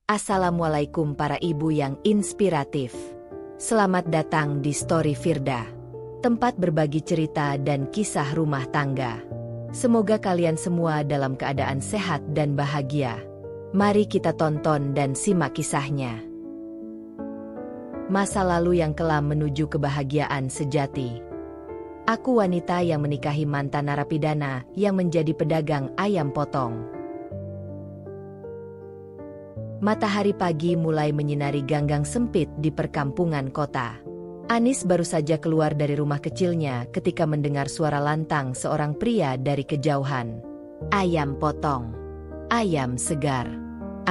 Assalamualaikum para ibu yang inspiratif. Selamat datang di Story Firda, tempat berbagi cerita dan kisah rumah tangga. Semoga kalian semua dalam keadaan sehat dan bahagia. Mari kita tonton dan simak kisahnya. Masa lalu yang kelam menuju kebahagiaan sejati. Aku wanita yang menikahi mantan narapidana yang menjadi pedagang ayam potong. Matahari pagi mulai menyinari ganggang sempit di perkampungan kota. Anis baru saja keluar dari rumah kecilnya ketika mendengar suara lantang seorang pria dari kejauhan. Ayam potong. Ayam segar.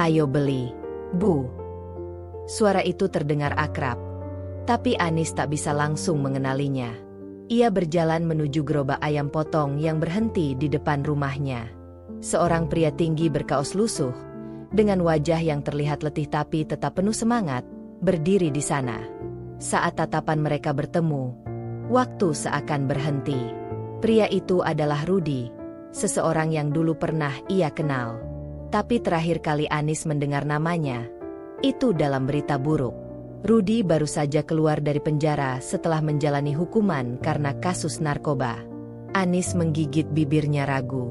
Ayo beli, Bu. Suara itu terdengar akrab. Tapi Anis tak bisa langsung mengenalinya. Ia berjalan menuju gerobak ayam potong yang berhenti di depan rumahnya. Seorang pria tinggi berkaos lusuh, dengan wajah yang terlihat letih tapi tetap penuh semangat, berdiri di sana. Saat tatapan mereka bertemu, waktu seakan berhenti. Pria itu adalah Rudi, seseorang yang dulu pernah ia kenal. Tapi terakhir kali Anis mendengar namanya, itu dalam berita buruk. Rudi baru saja keluar dari penjara setelah menjalani hukuman karena kasus narkoba. Anis menggigit bibirnya ragu.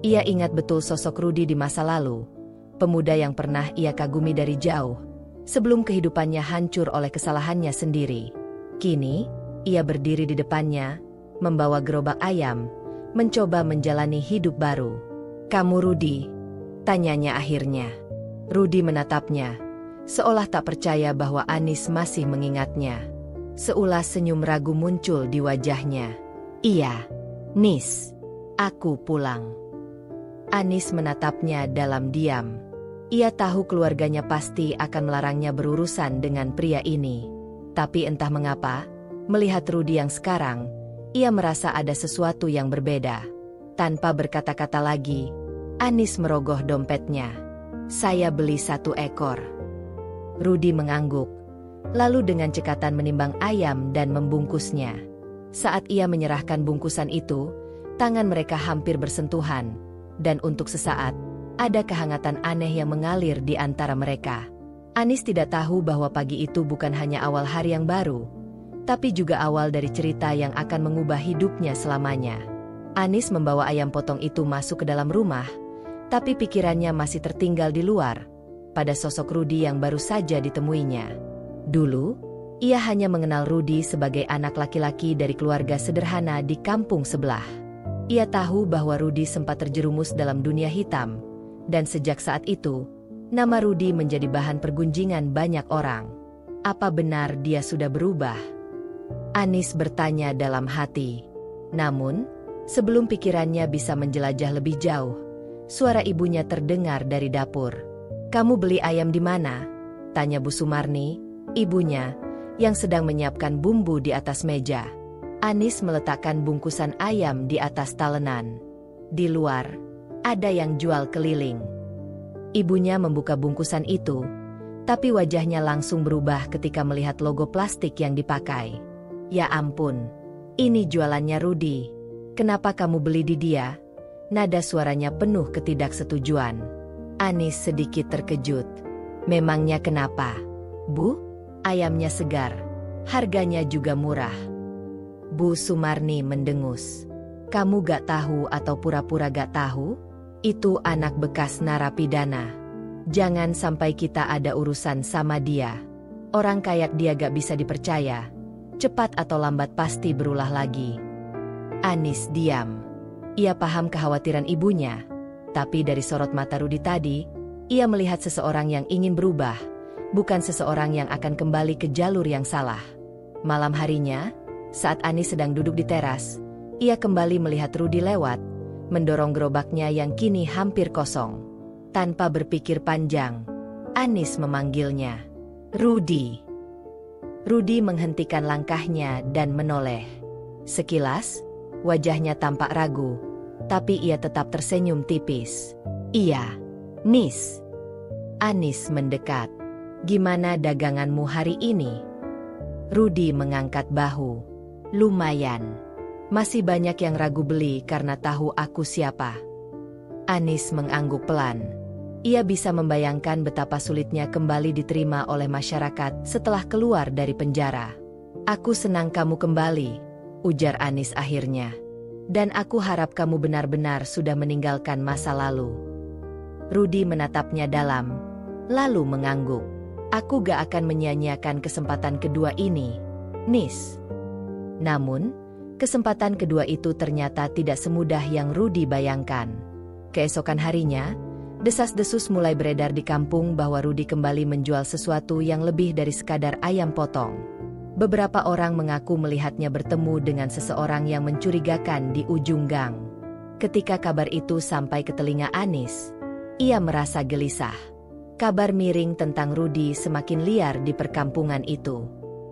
Ia ingat betul sosok Rudi di masa lalu. Pemuda yang pernah ia kagumi dari jauh, sebelum kehidupannya hancur oleh kesalahannya sendiri. Kini, ia berdiri di depannya, membawa gerobak ayam, mencoba menjalani hidup baru. "Kamu Rudi?" tanyanya akhirnya. Rudi menatapnya, seolah tak percaya bahwa Anis masih mengingatnya. Seulas senyum ragu muncul di wajahnya. "Iya, Nis, aku pulang." Anis menatapnya dalam diam. Ia tahu keluarganya pasti akan melarangnya berurusan dengan pria ini. Tapi entah mengapa, melihat Rudi yang sekarang, ia merasa ada sesuatu yang berbeda. Tanpa berkata-kata lagi, Anis merogoh dompetnya. "Saya beli 1 ekor." Rudi mengangguk, lalu dengan cekatan menimbang ayam dan membungkusnya. Saat ia menyerahkan bungkusan itu, tangan mereka hampir bersentuhan, dan untuk sesaat, ada kehangatan aneh yang mengalir di antara mereka. Anis tidak tahu bahwa pagi itu bukan hanya awal hari yang baru, tapi juga awal dari cerita yang akan mengubah hidupnya selamanya. Anis membawa ayam potong itu masuk ke dalam rumah, tapi pikirannya masih tertinggal di luar, pada sosok Rudi yang baru saja ditemuinya. Dulu, ia hanya mengenal Rudi sebagai anak laki-laki dari keluarga sederhana di kampung sebelah. Ia tahu bahwa Rudi sempat terjerumus dalam dunia hitam, dan sejak saat itu, nama Rudi menjadi bahan pergunjingan banyak orang. Apa benar dia sudah berubah? Anis bertanya dalam hati. Namun, sebelum pikirannya bisa menjelajah lebih jauh, suara ibunya terdengar dari dapur. "Kamu beli ayam di mana?" tanya Bu Sumarni, ibunya, yang sedang menyiapkan bumbu di atas meja. Anis meletakkan bungkusan ayam di atas talenan. Di luar, ada yang jual keliling. Ibunya membuka bungkusan itu, tapi wajahnya langsung berubah ketika melihat logo plastik yang dipakai. "Ya ampun, ini jualannya Rudi. Kenapa kamu beli di dia?" Nada suaranya penuh ketidaksetujuan. Anis sedikit terkejut. "Memangnya kenapa, Bu? Ayamnya segar, harganya juga murah." Bu Sumarni mendengus. "Kamu gak tahu atau pura-pura gak tahu? Itu anak bekas narapidana. Jangan sampai kita ada urusan sama dia. Orang kayak dia gak bisa dipercaya. Cepat atau lambat pasti berulah lagi." Anis diam. Ia paham kekhawatiran ibunya, tapi dari sorot mata Rudi tadi, ia melihat seseorang yang ingin berubah, bukan seseorang yang akan kembali ke jalur yang salah. Malam harinya, saat Anis sedang duduk di teras, ia kembali melihat Rudi lewat, mendorong gerobaknya yang kini hampir kosong. Tanpa berpikir panjang, Anis memanggilnya. "Rudi." Rudi menghentikan langkahnya dan menoleh. Sekilas, wajahnya tampak ragu, tapi ia tetap tersenyum tipis. "Iya, Nis." Anis mendekat. "Gimana daganganmu hari ini?" Rudi mengangkat bahu. "Lumayan. Masih banyak yang ragu beli karena tahu aku siapa." Anis mengangguk pelan. Ia bisa membayangkan betapa sulitnya kembali diterima oleh masyarakat setelah keluar dari penjara. "Aku senang kamu kembali," ujar Anis akhirnya. "Dan aku harap kamu benar-benar sudah meninggalkan masa lalu." Rudy menatapnya dalam, lalu mengangguk. "Aku gak akan menyia-nyiakan kesempatan kedua ini, Nis." Namun, kesempatan kedua itu ternyata tidak semudah yang Rudy bayangkan. Keesokan harinya, desas-desus mulai beredar di kampung bahwa Rudy kembali menjual sesuatu yang lebih dari sekadar ayam potong. Beberapa orang mengaku melihatnya bertemu dengan seseorang yang mencurigakan di ujung gang. Ketika kabar itu sampai ke telinga Anis, ia merasa gelisah. Kabar miring tentang Rudy semakin liar di perkampungan itu.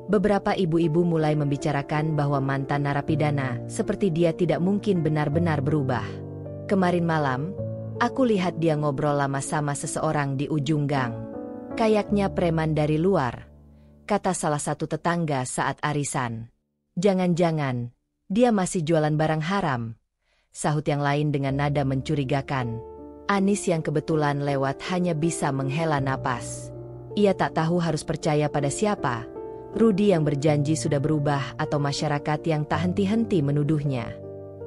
Beberapa ibu-ibu mulai membicarakan bahwa mantan narapidana seperti dia tidak mungkin benar-benar berubah. "Kemarin malam, aku lihat dia ngobrol lama sama seseorang di ujung gang. Kayaknya preman dari luar," kata salah satu tetangga saat arisan. "Jangan-jangan, dia masih jualan barang haram," sahut yang lain dengan nada mencurigakan. Anis yang kebetulan lewat hanya bisa menghela napas. Ia tak tahu harus percaya pada siapa, Rudy yang berjanji sudah berubah atau masyarakat yang tak henti-henti menuduhnya.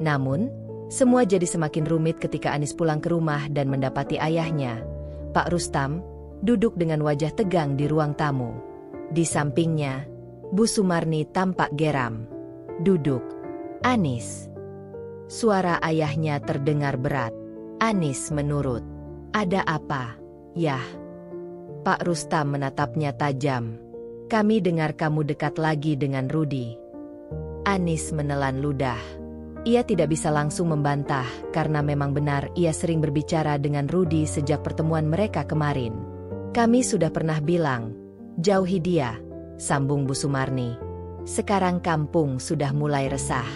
Namun, semua jadi semakin rumit ketika Anis pulang ke rumah dan mendapati ayahnya, Pak Rustam, duduk dengan wajah tegang di ruang tamu. Di sampingnya, Bu Sumarni tampak geram. "Duduk, Anis." Suara ayahnya terdengar berat. Anis menurut. "Ada apa, Yah?" Pak Rustam menatapnya tajam. "Kami dengar kamu dekat lagi dengan Rudy." Anis menelan ludah. Ia tidak bisa langsung membantah karena memang benar ia sering berbicara dengan Rudy sejak pertemuan mereka kemarin. "Kami sudah pernah bilang, jauhi dia," sambung Bu Sumarni. "Sekarang kampung sudah mulai resah.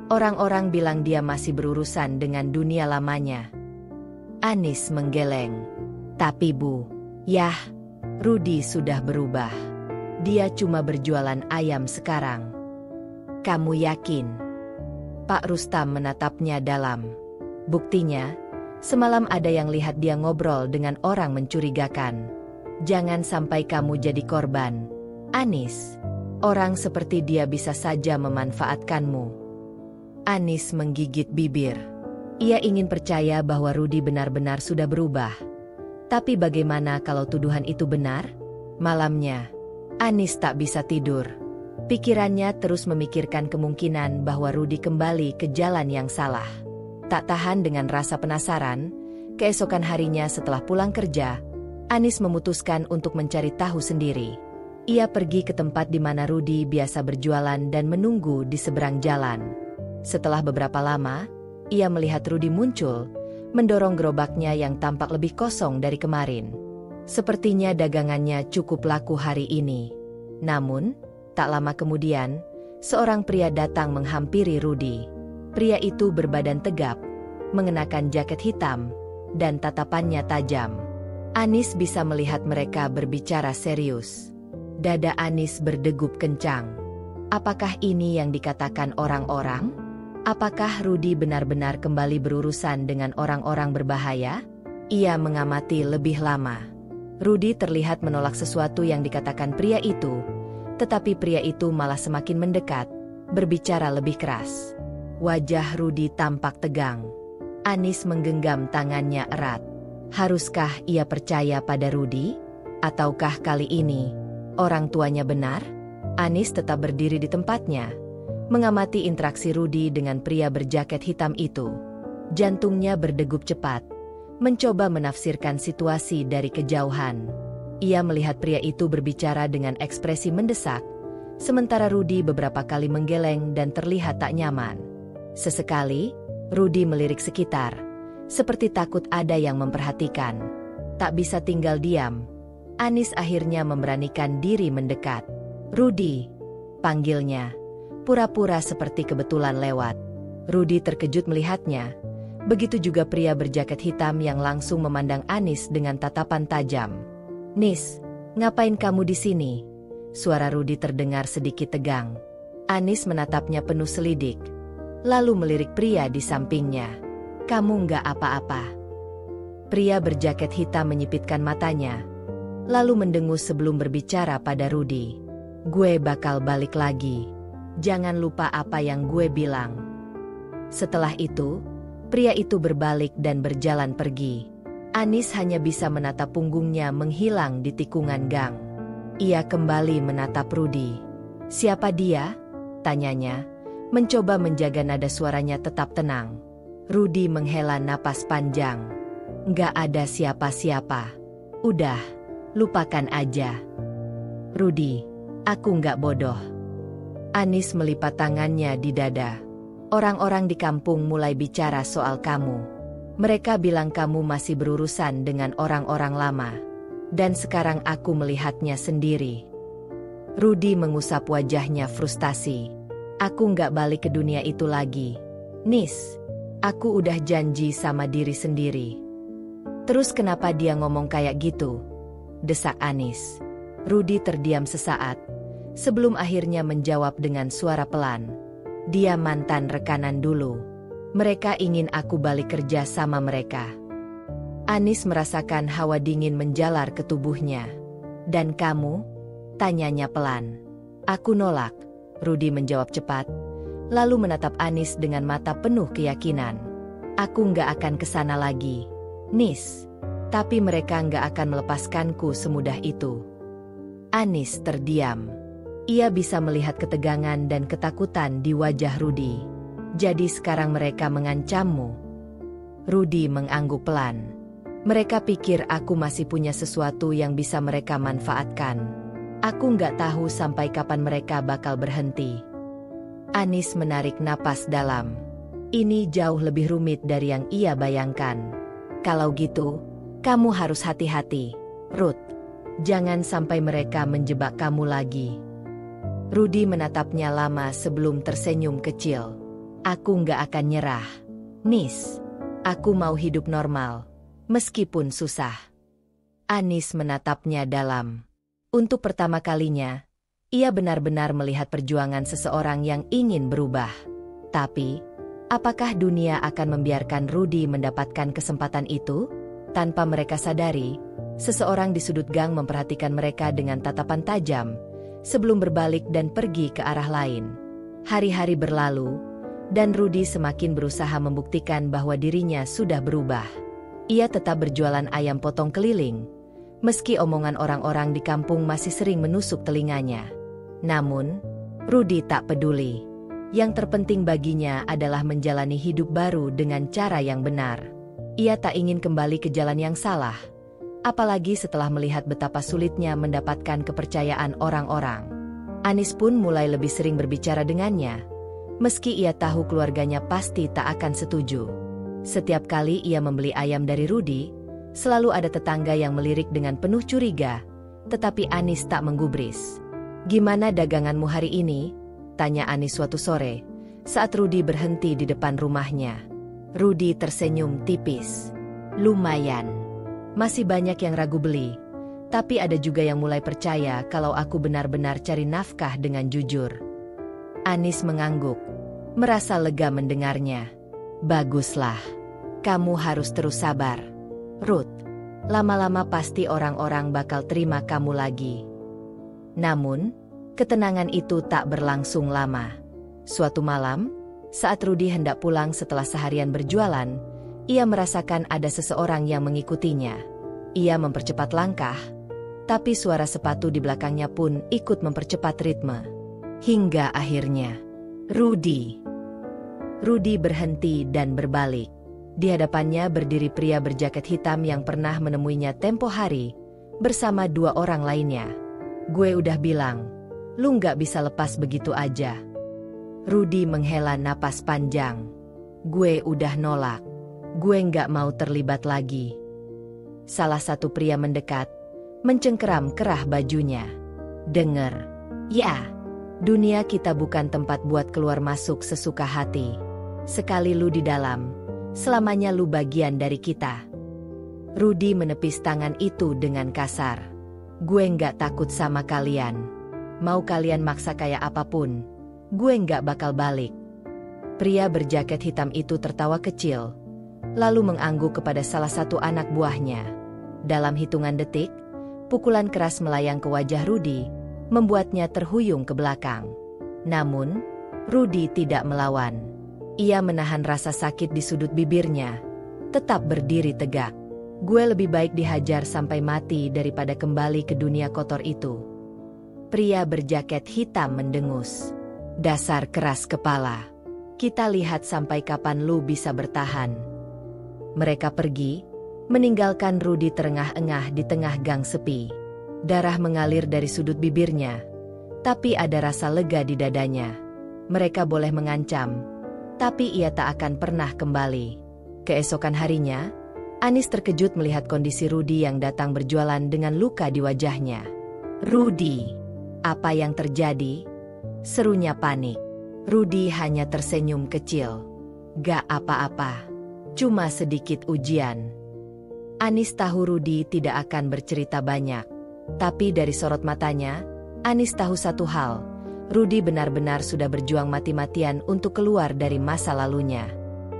Orang-orang bilang dia masih berurusan dengan dunia lamanya." Anis menggeleng. "Tapi Bu, Yah, Rudy sudah berubah. Dia cuma berjualan ayam sekarang." "Kamu yakin?" Pak Rustam menatapnya dalam. "Buktinya, semalam ada yang lihat dia ngobrol dengan orang mencurigakan. Jangan sampai kamu jadi korban, Anis. Orang seperti dia bisa saja memanfaatkanmu." Anis menggigit bibir. Ia ingin percaya bahwa Rudy benar-benar sudah berubah. Tapi bagaimana kalau tuduhan itu benar? Malamnya, Anis tak bisa tidur. Pikirannya terus memikirkan kemungkinan bahwa Rudy kembali ke jalan yang salah. Tak tahan dengan rasa penasaran, keesokan harinya setelah pulang kerja, Anis memutuskan untuk mencari tahu sendiri. Ia pergi ke tempat di mana Rudy biasa berjualan dan menunggu di seberang jalan. Setelah beberapa lama, ia melihat Rudy muncul, mendorong gerobaknya yang tampak lebih kosong dari kemarin. Sepertinya dagangannya cukup laku hari ini. Namun, tak lama kemudian, seorang pria datang menghampiri Rudy. Pria itu berbadan tegap, mengenakan jaket hitam, dan tatapannya tajam. Anis bisa melihat mereka berbicara serius. Dada Anis berdegup kencang. Apakah ini yang dikatakan orang-orang? Apakah Rudy benar-benar kembali berurusan dengan orang-orang berbahaya? Ia mengamati lebih lama. Rudy terlihat menolak sesuatu yang dikatakan pria itu, tetapi pria itu malah semakin mendekat, berbicara lebih keras. Wajah Rudy tampak tegang. Anis menggenggam tangannya erat. Haruskah ia percaya pada Rudy? Ataukah kali ini, orang tuanya benar? Anis tetap berdiri di tempatnya, mengamati interaksi Rudy dengan pria berjaket hitam itu. Jantungnya berdegup cepat, mencoba menafsirkan situasi dari kejauhan. Ia melihat pria itu berbicara dengan ekspresi mendesak, sementara Rudy beberapa kali menggeleng dan terlihat tak nyaman. Sesekali, Rudy melirik sekitar, seperti takut ada yang memperhatikan. Tak bisa tinggal diam, Anis akhirnya memberanikan diri mendekat. "Rudy," panggilnya, pura-pura seperti kebetulan lewat. Rudy terkejut melihatnya. Begitu juga pria berjaket hitam yang langsung memandang Anis dengan tatapan tajam. "Nis, ngapain kamu di sini?" Suara Rudy terdengar sedikit tegang. Anis menatapnya penuh selidik, lalu melirik pria di sampingnya. "Kamu nggak apa-apa?" Pria berjaket hitam menyipitkan matanya, lalu mendengus sebelum berbicara pada Rudy. Gue bakal balik lagi. Jangan lupa apa yang gue bilang. Setelah itu, pria itu berbalik dan berjalan pergi. Anis hanya bisa menatap punggungnya menghilang di tikungan gang. Ia kembali menatap Rudy. Siapa dia? Tanyanya, mencoba menjaga nada suaranya tetap tenang. Rudy menghela napas panjang. Nggak ada siapa-siapa. Udah, lupakan aja. Rudy, aku nggak bodoh. Anis melipat tangannya di dada. Orang-orang di kampung mulai bicara soal kamu. Mereka bilang kamu masih berurusan dengan orang-orang lama. Dan sekarang aku melihatnya sendiri. Rudy mengusap wajahnya frustasi. Aku nggak balik ke dunia itu lagi. Nis, aku udah janji sama diri sendiri. Terus kenapa dia ngomong kayak gitu? Desak Anis. Rudy terdiam sesaat, sebelum akhirnya menjawab dengan suara pelan. Dia mantan rekanan dulu. Mereka ingin aku balik kerja sama mereka. Anis merasakan hawa dingin menjalar ke tubuhnya. Dan kamu? Tanyanya pelan. Aku nolak, Rudy menjawab cepat, lalu menatap Anis dengan mata penuh keyakinan. Aku nggak akan kesana lagi, Nis. Tapi mereka nggak akan melepaskanku semudah itu. Anis terdiam. Ia bisa melihat ketegangan dan ketakutan di wajah Rudy. Jadi sekarang mereka mengancammu? Rudy mengangguk pelan. Mereka pikir aku masih punya sesuatu yang bisa mereka manfaatkan. Aku nggak tahu sampai kapan mereka bakal berhenti. Anis menarik napas dalam. Ini jauh lebih rumit dari yang ia bayangkan. Kalau gitu, kamu harus hati-hati, Ruth. Jangan sampai mereka menjebak kamu lagi. Rudy menatapnya lama sebelum tersenyum kecil. Aku nggak akan nyerah. Nis, aku mau hidup normal, meskipun susah. Anis menatapnya dalam. Untuk pertama kalinya, ia benar-benar melihat perjuangan seseorang yang ingin berubah. Tapi, apakah dunia akan membiarkan Rudy mendapatkan kesempatan itu? Tanpa mereka sadari, seseorang di sudut gang memperhatikan mereka dengan tatapan tajam, sebelum berbalik dan pergi ke arah lain. Hari-hari berlalu, dan Rudy semakin berusaha membuktikan bahwa dirinya sudah berubah. Ia tetap berjualan ayam potong keliling, meski omongan orang-orang di kampung masih sering menusuk telinganya. Namun, Rudy tak peduli. Yang terpenting baginya adalah menjalani hidup baru dengan cara yang benar. Ia tak ingin kembali ke jalan yang salah, apalagi setelah melihat betapa sulitnya mendapatkan kepercayaan orang-orang. Anis pun mulai lebih sering berbicara dengannya, meski ia tahu keluarganya pasti tak akan setuju. Setiap kali ia membeli ayam dari Rudy, selalu ada tetangga yang melirik dengan penuh curiga, tetapi Anis tak menggubris. Gimana daganganmu hari ini? Tanya Anis suatu sore, saat Rudy berhenti di depan rumahnya. Rudy tersenyum tipis. Lumayan. Masih banyak yang ragu beli, tapi ada juga yang mulai percaya kalau aku benar-benar cari nafkah dengan jujur. Anis mengangguk, merasa lega mendengarnya. Baguslah. Kamu harus terus sabar, Ruth. Lama-lama pasti orang-orang bakal terima kamu lagi. Namun, ketenangan itu tak berlangsung lama. Suatu malam, saat Rudy hendak pulang setelah seharian berjualan, ia merasakan ada seseorang yang mengikutinya. Ia mempercepat langkah, tapi suara sepatu di belakangnya pun ikut mempercepat ritme. Hingga akhirnya, Rudy berhenti dan berbalik. Di hadapannya berdiri pria berjaket hitam yang pernah menemuinya tempo hari, bersama dua orang lainnya. Gue udah bilang, lu nggak bisa lepas begitu aja. Rudy menghela napas panjang. Gue udah nolak. Gue nggak mau terlibat lagi. Salah satu pria mendekat, mencengkeram kerah bajunya. Dengar, ya, dunia kita bukan tempat buat keluar masuk sesuka hati. Sekali lu di dalam, selamanya lu bagian dari kita. Rudy menepis tangan itu dengan kasar. Gue nggak takut sama kalian. Mau kalian maksa kayak apapun, gue nggak bakal balik. Pria berjaket hitam itu tertawa kecil, lalu mengangguk kepada salah satu anak buahnya. Dalam hitungan detik, pukulan keras melayang ke wajah Rudy, membuatnya terhuyung ke belakang. Namun, Rudy tidak melawan. Ia menahan rasa sakit di sudut bibirnya, tetap berdiri tegak. Gue lebih baik dihajar sampai mati daripada kembali ke dunia kotor itu. Pria berjaket hitam mendengus. Dasar keras kepala. Kita lihat sampai kapan lu bisa bertahan. Mereka pergi, meninggalkan Rudy terengah-engah di tengah gang sepi. Darah mengalir dari sudut bibirnya, tapi ada rasa lega di dadanya. Mereka boleh mengancam, tapi ia tak akan pernah kembali. Keesokan harinya, Anis terkejut melihat kondisi Rudy yang datang berjualan dengan luka di wajahnya. "Rudy, apa yang terjadi?" serunya panik. Rudy hanya tersenyum kecil. "Gak apa-apa, cuma sedikit ujian." Anis tahu Rudy tidak akan bercerita banyak. Tapi dari sorot matanya, Anis tahu satu hal. Rudy benar-benar sudah berjuang mati-matian untuk keluar dari masa lalunya.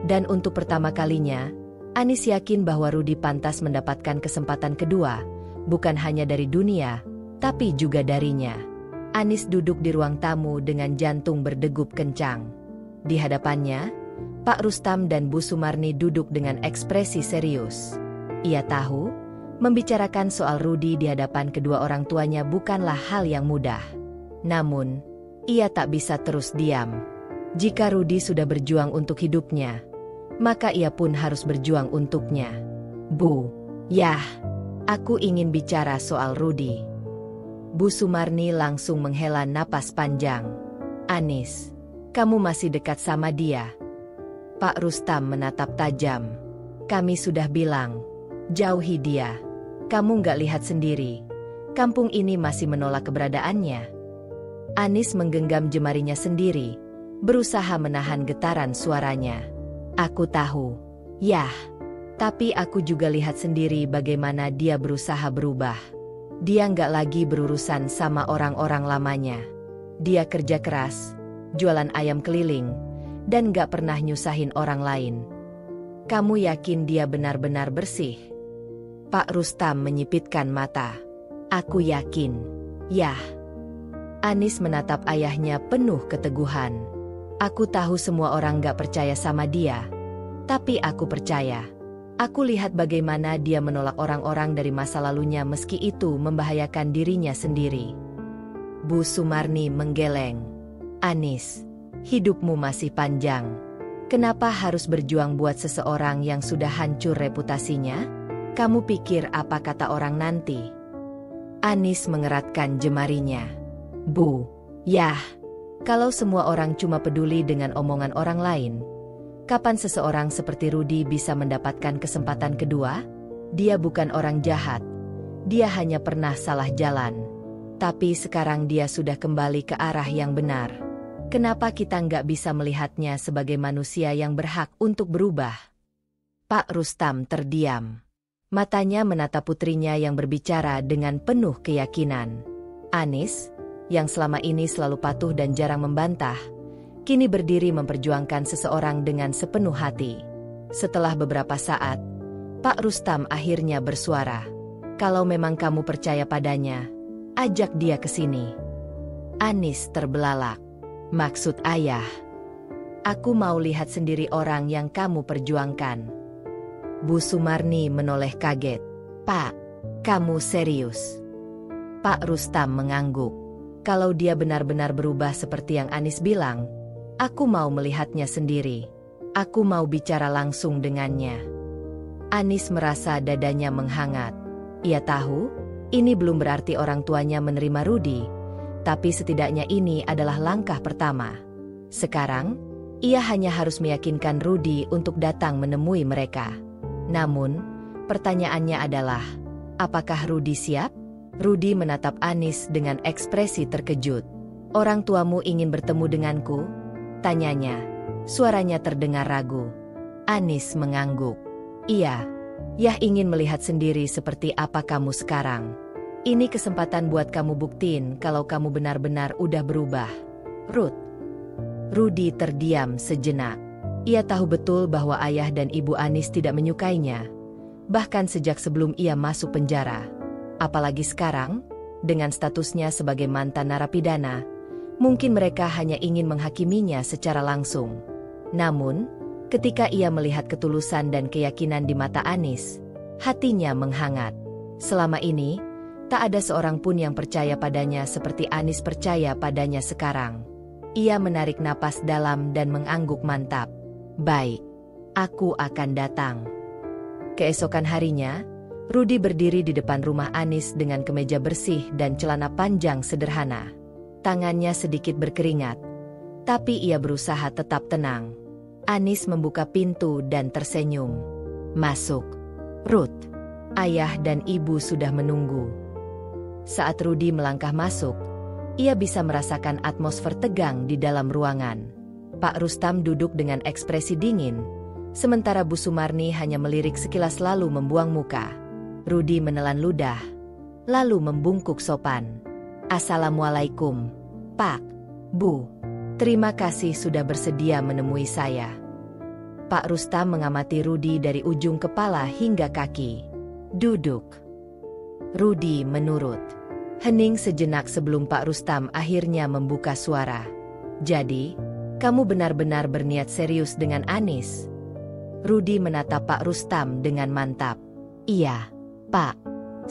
Dan untuk pertama kalinya, Anis yakin bahwa Rudy pantas mendapatkan kesempatan kedua, bukan hanya dari dunia, tapi juga darinya. Anis duduk di ruang tamu dengan jantung berdegup kencang. Di hadapannya, Pak Rustam dan Bu Sumarni duduk dengan ekspresi serius. Ia tahu, membicarakan soal Rudy di hadapan kedua orang tuanya bukanlah hal yang mudah. Namun, ia tak bisa terus diam. Jika Rudy sudah berjuang untuk hidupnya, maka ia pun harus berjuang untuknya. "Bu, yah, aku ingin bicara soal Rudy." Bu Sumarni langsung menghela napas panjang. "Anis, kamu masih dekat sama dia?" Pak Rustam menatap tajam. "Kami sudah bilang, jauhi dia. Kamu nggak lihat sendiri, kampung ini masih menolak keberadaannya." Anis menggenggam jemarinya sendiri, berusaha menahan getaran suaranya. "Aku tahu, yah, tapi aku juga lihat sendiri bagaimana dia berusaha berubah. Dia nggak lagi berurusan sama orang-orang lamanya. Dia kerja keras, jualan ayam keliling, dan nggak pernah nyusahin orang lain. Kamu yakin dia benar-benar bersih?" Pak Rustam menyipitkan mata. "Aku yakin, yah." Anis menatap ayahnya penuh keteguhan. "Aku tahu semua orang gak percaya sama dia, tapi aku percaya. Aku lihat bagaimana dia menolak orang-orang dari masa lalunya meski itu membahayakan dirinya sendiri." Bu Sumarni menggeleng. "Anis, hidupmu masih panjang. Kenapa harus berjuang buat seseorang yang sudah hancur reputasinya? Kamu pikir apa kata orang nanti?" Anis mengeratkan jemarinya. "Bu, yah, kalau semua orang cuma peduli dengan omongan orang lain, kapan seseorang seperti Rudy bisa mendapatkan kesempatan kedua? Dia bukan orang jahat. Dia hanya pernah salah jalan. Tapi sekarang dia sudah kembali ke arah yang benar. Kenapa kita nggak bisa melihatnya sebagai manusia yang berhak untuk berubah?" Pak Rustam terdiam. Matanya menatap putrinya yang berbicara dengan penuh keyakinan. Anis, yang selama ini selalu patuh dan jarang membantah, kini berdiri memperjuangkan seseorang dengan sepenuh hati. Setelah beberapa saat, Pak Rustam akhirnya bersuara. "Kalau memang kamu percaya padanya, ajak dia ke sini." Anis terbelalak. "Maksud ayah?" "Aku mau lihat sendiri orang yang kamu perjuangkan." Bu Sumarni menoleh kaget. "Pak, kamu serius?" Pak Rustam mengangguk. "Kalau dia benar-benar berubah seperti yang Anis bilang, aku mau melihatnya sendiri. Aku mau bicara langsung dengannya." Anis merasa dadanya menghangat. Ia tahu, ini belum berarti orang tuanya menerima Rudy, tapi setidaknya ini adalah langkah pertama. Sekarang, ia hanya harus meyakinkan Rudy untuk datang menemui mereka. Namun, pertanyaannya adalah, apakah Rudy siap? Rudy menatap Anis dengan ekspresi terkejut. "Orang tuamu ingin bertemu denganku?" tanyanya. Suaranya terdengar ragu. Anis mengangguk. "Iya, Yah ingin melihat sendiri seperti apa kamu sekarang. Ini kesempatan buat kamu buktiin kalau kamu benar-benar udah berubah." "Ruth." Rudy terdiam sejenak. Ia tahu betul bahwa ayah dan ibu Anis tidak menyukainya, bahkan sejak sebelum ia masuk penjara. Apalagi sekarang, dengan statusnya sebagai mantan narapidana, mungkin mereka hanya ingin menghakiminya secara langsung. Namun, ketika ia melihat ketulusan dan keyakinan di mata Anis, hatinya menghangat. Selama ini, tak ada seorang pun yang percaya padanya seperti Anis percaya padanya sekarang. Ia menarik napas dalam dan mengangguk mantap. Baik, aku akan datang. Keesokan harinya, Rudi berdiri di depan rumah Anis dengan kemeja bersih dan celana panjang sederhana. Tangannya sedikit berkeringat, tapi ia berusaha tetap tenang. Anis membuka pintu dan tersenyum. Masuk, Ruth. Ayah dan ibu sudah menunggu. Saat Rudi melangkah masuk, ia bisa merasakan atmosfer tegang di dalam ruangan. Pak Rustam duduk dengan ekspresi dingin, sementara Bu Sumarni hanya melirik sekilas lalu membuang muka. Rudi menelan ludah, lalu membungkuk sopan. Assalamualaikum, Pak, Bu. Terima kasih sudah bersedia menemui saya. Pak Rustam mengamati Rudi dari ujung kepala hingga kaki. Duduk. Rudi menurut. Hening sejenak sebelum Pak Rustam akhirnya membuka suara. Jadi, kamu benar-benar berniat serius dengan Anis? Rudi menatap Pak Rustam dengan mantap. Iya, Pak.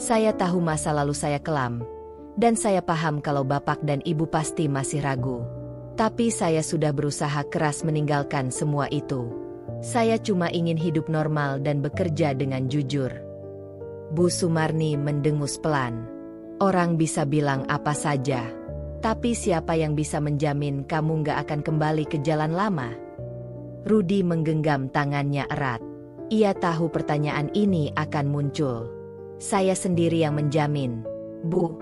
Saya tahu masa lalu saya kelam, dan saya paham kalau Bapak dan Ibu pasti masih ragu. Tapi saya sudah berusaha keras meninggalkan semua itu. Saya cuma ingin hidup normal dan bekerja dengan jujur. Bu Sumarni mendengus pelan. Orang bisa bilang apa saja, tapi siapa yang bisa menjamin kamu nggak akan kembali ke jalan lama? Rudi menggenggam tangannya erat. Ia tahu pertanyaan ini akan muncul. Saya sendiri yang menjamin, Bu.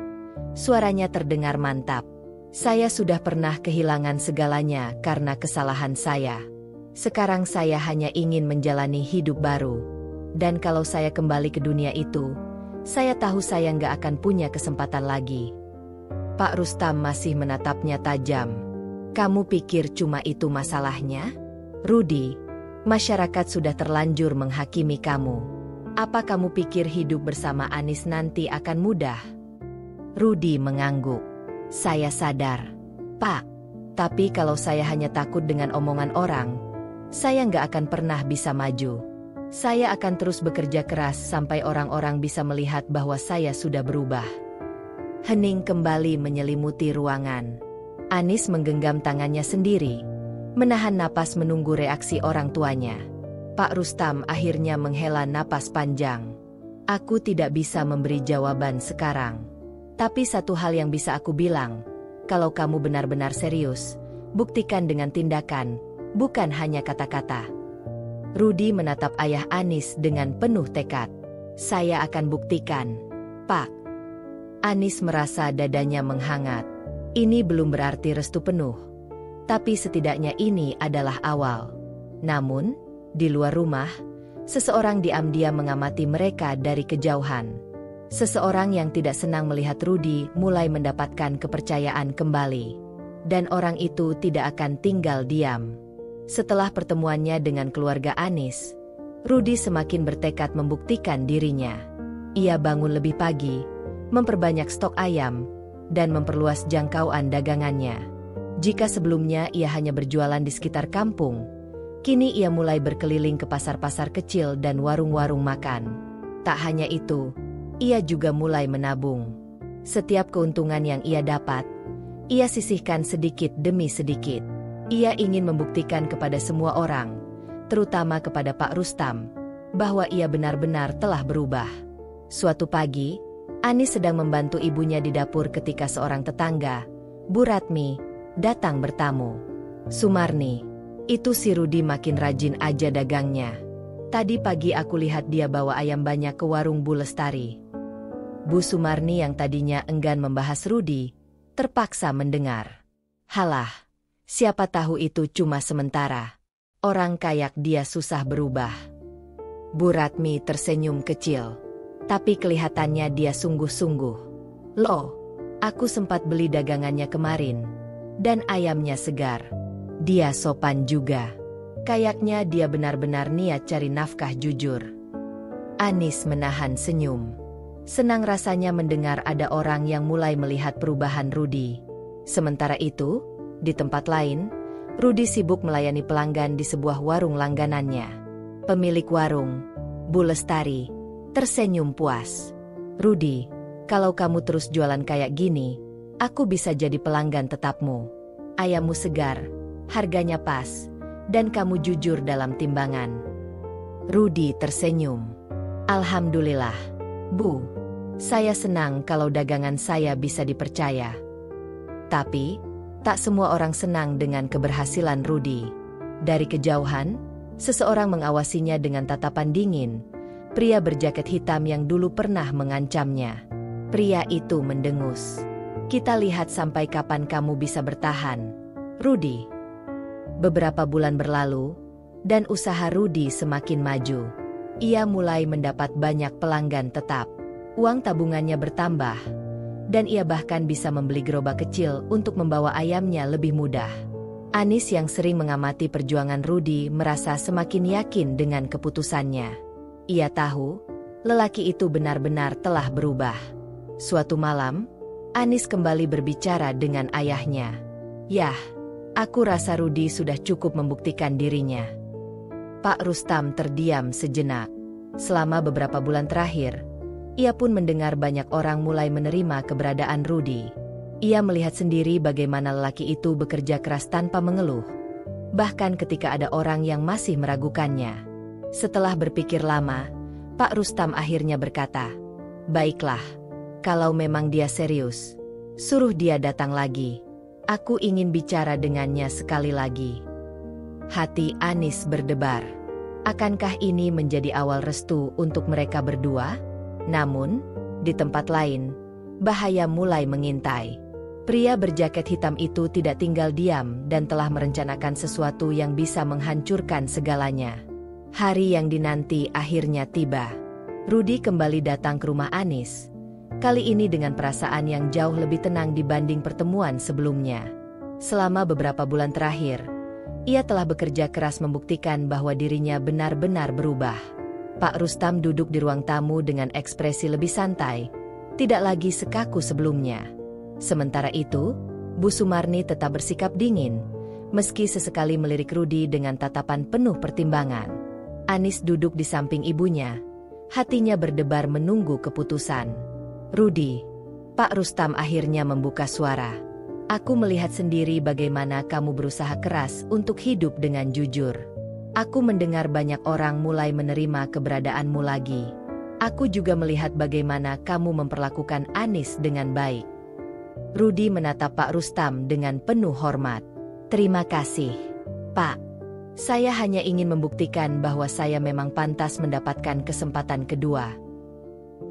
Suaranya terdengar mantap. Saya sudah pernah kehilangan segalanya karena kesalahan saya. Sekarang saya hanya ingin menjalani hidup baru. Dan kalau saya kembali ke dunia itu, saya tahu saya nggak akan punya kesempatan lagi. Pak Rustam masih menatapnya tajam. Kamu pikir cuma itu masalahnya? Rudi, masyarakat sudah terlanjur menghakimi kamu. Apa kamu pikir hidup bersama Anis nanti akan mudah? Rudi mengangguk. Saya sadar, Pak. Tapi kalau saya hanya takut dengan omongan orang, saya nggak akan pernah bisa maju. Saya akan terus bekerja keras sampai orang-orang bisa melihat bahwa saya sudah berubah. Hening kembali menyelimuti ruangan. Anis menggenggam tangannya sendiri, menahan napas menunggu reaksi orang tuanya. Pak Rustam akhirnya menghela napas panjang. Aku tidak bisa memberi jawaban sekarang. Tapi satu hal yang bisa aku bilang, kalau kamu benar-benar serius, buktikan dengan tindakan, bukan hanya kata-kata. Rudi menatap ayah Anis dengan penuh tekad. Saya akan buktikan, Pak. Anis merasa dadanya menghangat. Ini belum berarti restu penuh. Tapi setidaknya ini adalah awal. Namun, di luar rumah, seseorang diam-diam mengamati mereka dari kejauhan. Seseorang yang tidak senang melihat Rudi mulai mendapatkan kepercayaan kembali. Dan orang itu tidak akan tinggal diam. Setelah pertemuannya dengan keluarga Anis, Rudi semakin bertekad membuktikan dirinya. Ia bangun lebih pagi, memperbanyak stok ayam, dan memperluas jangkauan dagangannya. Jika sebelumnya ia hanya berjualan di sekitar kampung, kini ia mulai berkeliling ke pasar-pasar kecil dan warung-warung makan. Tak hanya itu, ia juga mulai menabung. Setiap keuntungan yang ia dapat, ia sisihkan sedikit demi sedikit. Ia ingin membuktikan kepada semua orang, terutama kepada Pak Rustam, bahwa ia benar-benar telah berubah. Suatu pagi, Anis sedang membantu ibunya di dapur ketika seorang tetangga, Bu Ratmi, datang bertamu. Sumarni, itu si Rudi makin rajin aja dagangnya. Tadi pagi aku lihat dia bawa ayam banyak ke warung Bu Lestari. Bu Sumarni yang tadinya enggan membahas Rudi, terpaksa mendengar. Halah. Siapa tahu itu cuma sementara. Orang kayak dia susah berubah. Bu Ratmi tersenyum kecil. Tapi kelihatannya dia sungguh-sungguh. Loh, aku sempat beli dagangannya kemarin. Dan ayamnya segar. Dia sopan juga. Kayaknya dia benar-benar niat cari nafkah jujur. Anis menahan senyum. Senang rasanya mendengar ada orang yang mulai melihat perubahan Rudy. Sementara itu, di tempat lain, Rudy sibuk melayani pelanggan di sebuah warung langganannya. Pemilik warung, Bu Lestari, tersenyum puas. "Rudy, kalau kamu terus jualan kayak gini, aku bisa jadi pelanggan tetapmu. Ayammu segar, harganya pas, dan kamu jujur dalam timbangan." Rudy tersenyum. "Alhamdulillah, Bu. Saya senang kalau dagangan saya bisa dipercaya." Tapi, tak semua orang senang dengan keberhasilan Rudy. Dari kejauhan, seseorang mengawasinya dengan tatapan dingin. Pria berjaket hitam yang dulu pernah mengancamnya. Pria itu mendengus. "Kita lihat sampai kapan kamu bisa bertahan, Rudy." Beberapa bulan berlalu, dan usaha Rudy semakin maju. Ia mulai mendapat banyak pelanggan tetap. Uang tabungannya bertambah, dan ia bahkan bisa membeli gerobak kecil untuk membawa ayamnya lebih mudah. Anis yang sering mengamati perjuangan Rudy merasa semakin yakin dengan keputusannya. Ia tahu, lelaki itu benar-benar telah berubah. Suatu malam, Anis kembali berbicara dengan ayahnya. "Yah, aku rasa Rudy sudah cukup membuktikan dirinya." Pak Rustam terdiam sejenak. Selama beberapa bulan terakhir, ia pun mendengar banyak orang mulai menerima keberadaan Rudy. Ia melihat sendiri bagaimana lelaki itu bekerja keras tanpa mengeluh, bahkan ketika ada orang yang masih meragukannya. Setelah berpikir lama, Pak Rustam akhirnya berkata, "Baiklah, kalau memang dia serius, suruh dia datang lagi. Aku ingin bicara dengannya sekali lagi." Hati Anis berdebar. Akankah ini menjadi awal restu untuk mereka berdua? Namun, di tempat lain, bahaya mulai mengintai. Pria berjaket hitam itu tidak tinggal diam dan telah merencanakan sesuatu yang bisa menghancurkan segalanya. Hari yang dinanti akhirnya tiba. Rudy kembali datang ke rumah Anis. Kali ini dengan perasaan yang jauh lebih tenang dibanding pertemuan sebelumnya. Selama beberapa bulan terakhir, ia telah bekerja keras membuktikan bahwa dirinya benar-benar berubah. Pak Rustam duduk di ruang tamu dengan ekspresi lebih santai, tidak lagi sekaku sebelumnya. Sementara itu, Bu Sumarni tetap bersikap dingin, meski sesekali melirik Rudy dengan tatapan penuh pertimbangan. Anis duduk di samping ibunya, hatinya berdebar menunggu keputusan. "Rudy," Pak Rustam akhirnya membuka suara. "Aku melihat sendiri bagaimana kamu berusaha keras untuk hidup dengan jujur. Aku mendengar banyak orang mulai menerima keberadaanmu lagi. Aku juga melihat bagaimana kamu memperlakukan Anis dengan baik." Rudy menatap Pak Rustam dengan penuh hormat. "Terima kasih, Pak. Saya hanya ingin membuktikan bahwa saya memang pantas mendapatkan kesempatan kedua."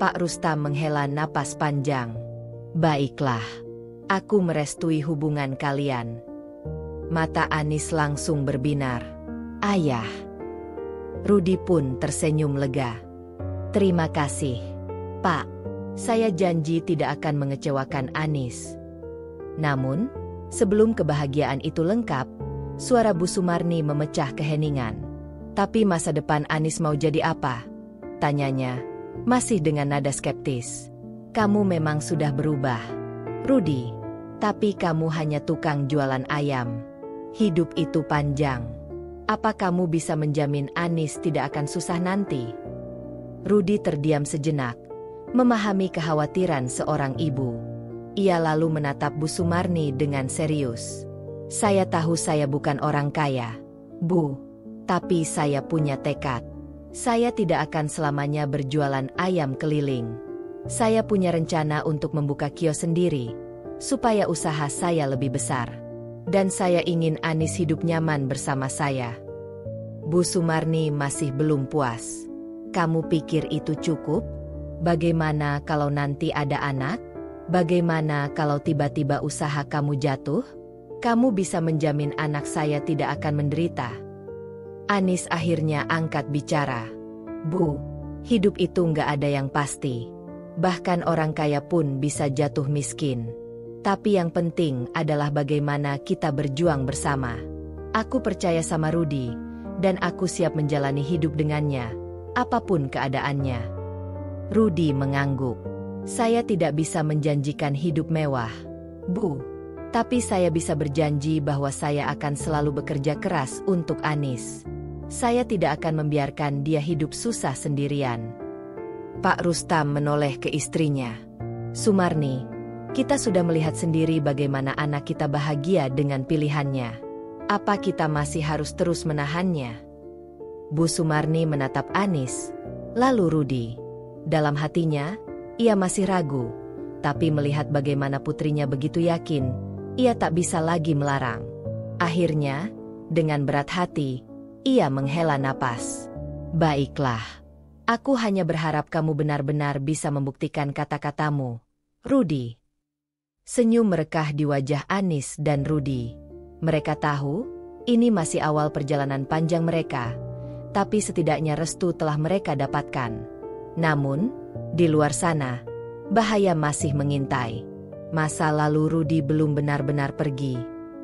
Pak Rustam menghela napas panjang. "Baiklah, aku merestui hubungan kalian." Mata Anis langsung berbinar. "Ayah." Rudy pun tersenyum lega. "Terima kasih, Pak. Saya janji tidak akan mengecewakan Anis." Namun, sebelum kebahagiaan itu lengkap, suara Bu Sumarni memecah keheningan. "Tapi masa depan Anis mau jadi apa?" tanyanya, masih dengan nada skeptis. "Kamu memang sudah berubah, Rudy. Tapi kamu hanya tukang jualan ayam. Hidup itu panjang. Apa kamu bisa menjamin Anis tidak akan susah nanti?" Rudy terdiam sejenak, memahami kekhawatiran seorang ibu. Ia lalu menatap Bu Sumarni dengan serius. "Saya tahu saya bukan orang kaya, Bu. Tapi saya punya tekad. Saya tidak akan selamanya berjualan ayam keliling. Saya punya rencana untuk membuka kios sendiri, supaya usaha saya lebih besar. Dan saya ingin Anis hidup nyaman bersama saya." Bu Sumarni masih belum puas. "Kamu pikir itu cukup? Bagaimana kalau nanti ada anak? Bagaimana kalau tiba-tiba usaha kamu jatuh? Kamu bisa menjamin anak saya tidak akan menderita?" Anis akhirnya angkat bicara. "Bu, hidup itu nggak ada yang pasti. Bahkan orang kaya pun bisa jatuh miskin. Tapi yang penting adalah bagaimana kita berjuang bersama. Aku percaya sama Rudy, dan aku siap menjalani hidup dengannya, apapun keadaannya. Rudi mengangguk. Saya tidak bisa menjanjikan hidup mewah, Bu. Tapi saya bisa berjanji bahwa saya akan selalu bekerja keras untuk Anis. Saya tidak akan membiarkan dia hidup susah sendirian. Pak Rustam menoleh ke istrinya. Sumarni, kita sudah melihat sendiri bagaimana anak kita bahagia dengan pilihannya. Apa kita masih harus terus menahannya? Bu Sumarni menatap Anis, lalu Rudi. Dalam hatinya, ia masih ragu, tapi melihat bagaimana putrinya begitu yakin, ia tak bisa lagi melarang. Akhirnya, dengan berat hati, ia menghela napas. Baiklah, aku hanya berharap kamu benar-benar bisa membuktikan kata-katamu, Rudi. Senyum merekah di wajah Anis dan Rudi. Mereka tahu, ini masih awal perjalanan panjang mereka, tapi setidaknya restu telah mereka dapatkan. Namun, di luar sana, bahaya masih mengintai. Masa lalu Rudi belum benar-benar pergi.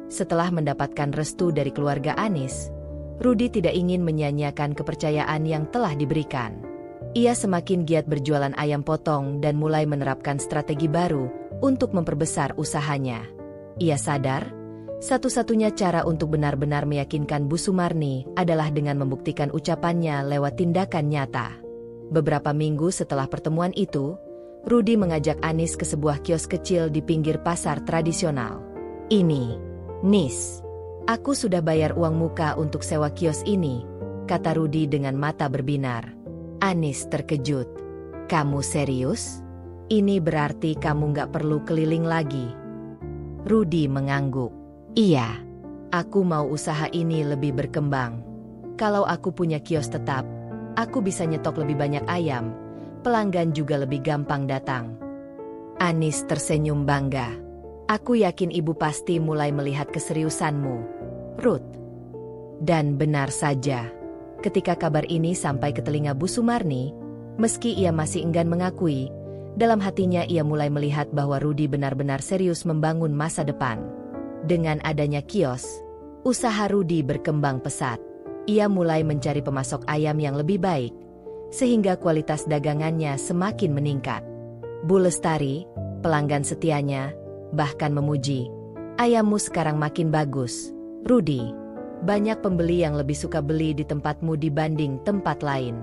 Setelah mendapatkan restu dari keluarga Anis, Rudi tidak ingin menyia-nyiakan kepercayaan yang telah diberikan. Ia semakin giat berjualan ayam potong dan mulai menerapkan strategi baru untuk memperbesar usahanya. Ia sadar, satu-satunya cara untuk benar-benar meyakinkan Bu Sumarni adalah dengan membuktikan ucapannya lewat tindakan nyata. Beberapa minggu setelah pertemuan itu, Rudi mengajak Anis ke sebuah kios kecil di pinggir pasar tradisional. Ini, Nis, aku sudah bayar uang muka untuk sewa kios ini, kata Rudi dengan mata berbinar. Anis terkejut. Kamu serius? Ini berarti kamu nggak perlu keliling lagi. Rudi mengangguk. Iya, aku mau usaha ini lebih berkembang. Kalau aku punya kios tetap, aku bisa nyetok lebih banyak ayam. Pelanggan juga lebih gampang datang. Anis tersenyum bangga. Aku yakin ibu pasti mulai melihat keseriusanmu, Ruth. Dan benar saja, ketika kabar ini sampai ke telinga Bu Sumarni, meski ia masih enggan mengakui, dalam hatinya ia mulai melihat bahwa Rudi benar-benar serius membangun masa depan. Dengan adanya kios, usaha Rudi berkembang pesat. Ia mulai mencari pemasok ayam yang lebih baik, sehingga kualitas dagangannya semakin meningkat. Bu Lestari, pelanggan setianya, bahkan memuji, ayammu sekarang makin bagus, Rudi. Banyak pembeli yang lebih suka beli di tempatmu dibanding tempat lain.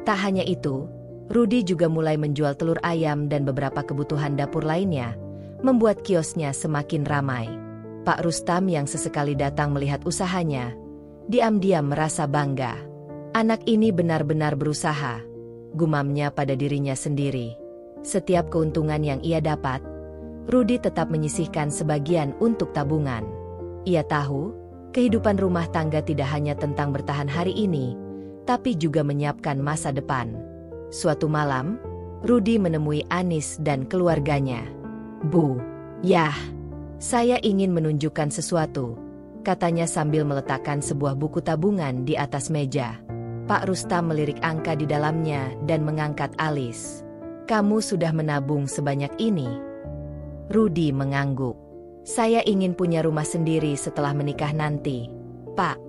Tak hanya itu, Rudi juga mulai menjual telur ayam dan beberapa kebutuhan dapur lainnya, membuat kiosnya semakin ramai. Pak Rustam yang sesekali datang melihat usahanya, diam-diam merasa bangga. Anak ini benar-benar berusaha, gumamnya pada dirinya sendiri. Setiap keuntungan yang ia dapat, Rudi tetap menyisihkan sebagian untuk tabungan. Ia tahu, kehidupan rumah tangga tidak hanya tentang bertahan hari ini, tapi juga menyiapkan masa depan. Suatu malam, Rudi menemui Anis dan keluarganya. Bu, yah, saya ingin menunjukkan sesuatu, katanya sambil meletakkan sebuah buku tabungan di atas meja. Pak Rustam melirik angka di dalamnya dan mengangkat alis. Kamu sudah menabung sebanyak ini? Rudi mengangguk. Saya ingin punya rumah sendiri setelah menikah nanti, Pak.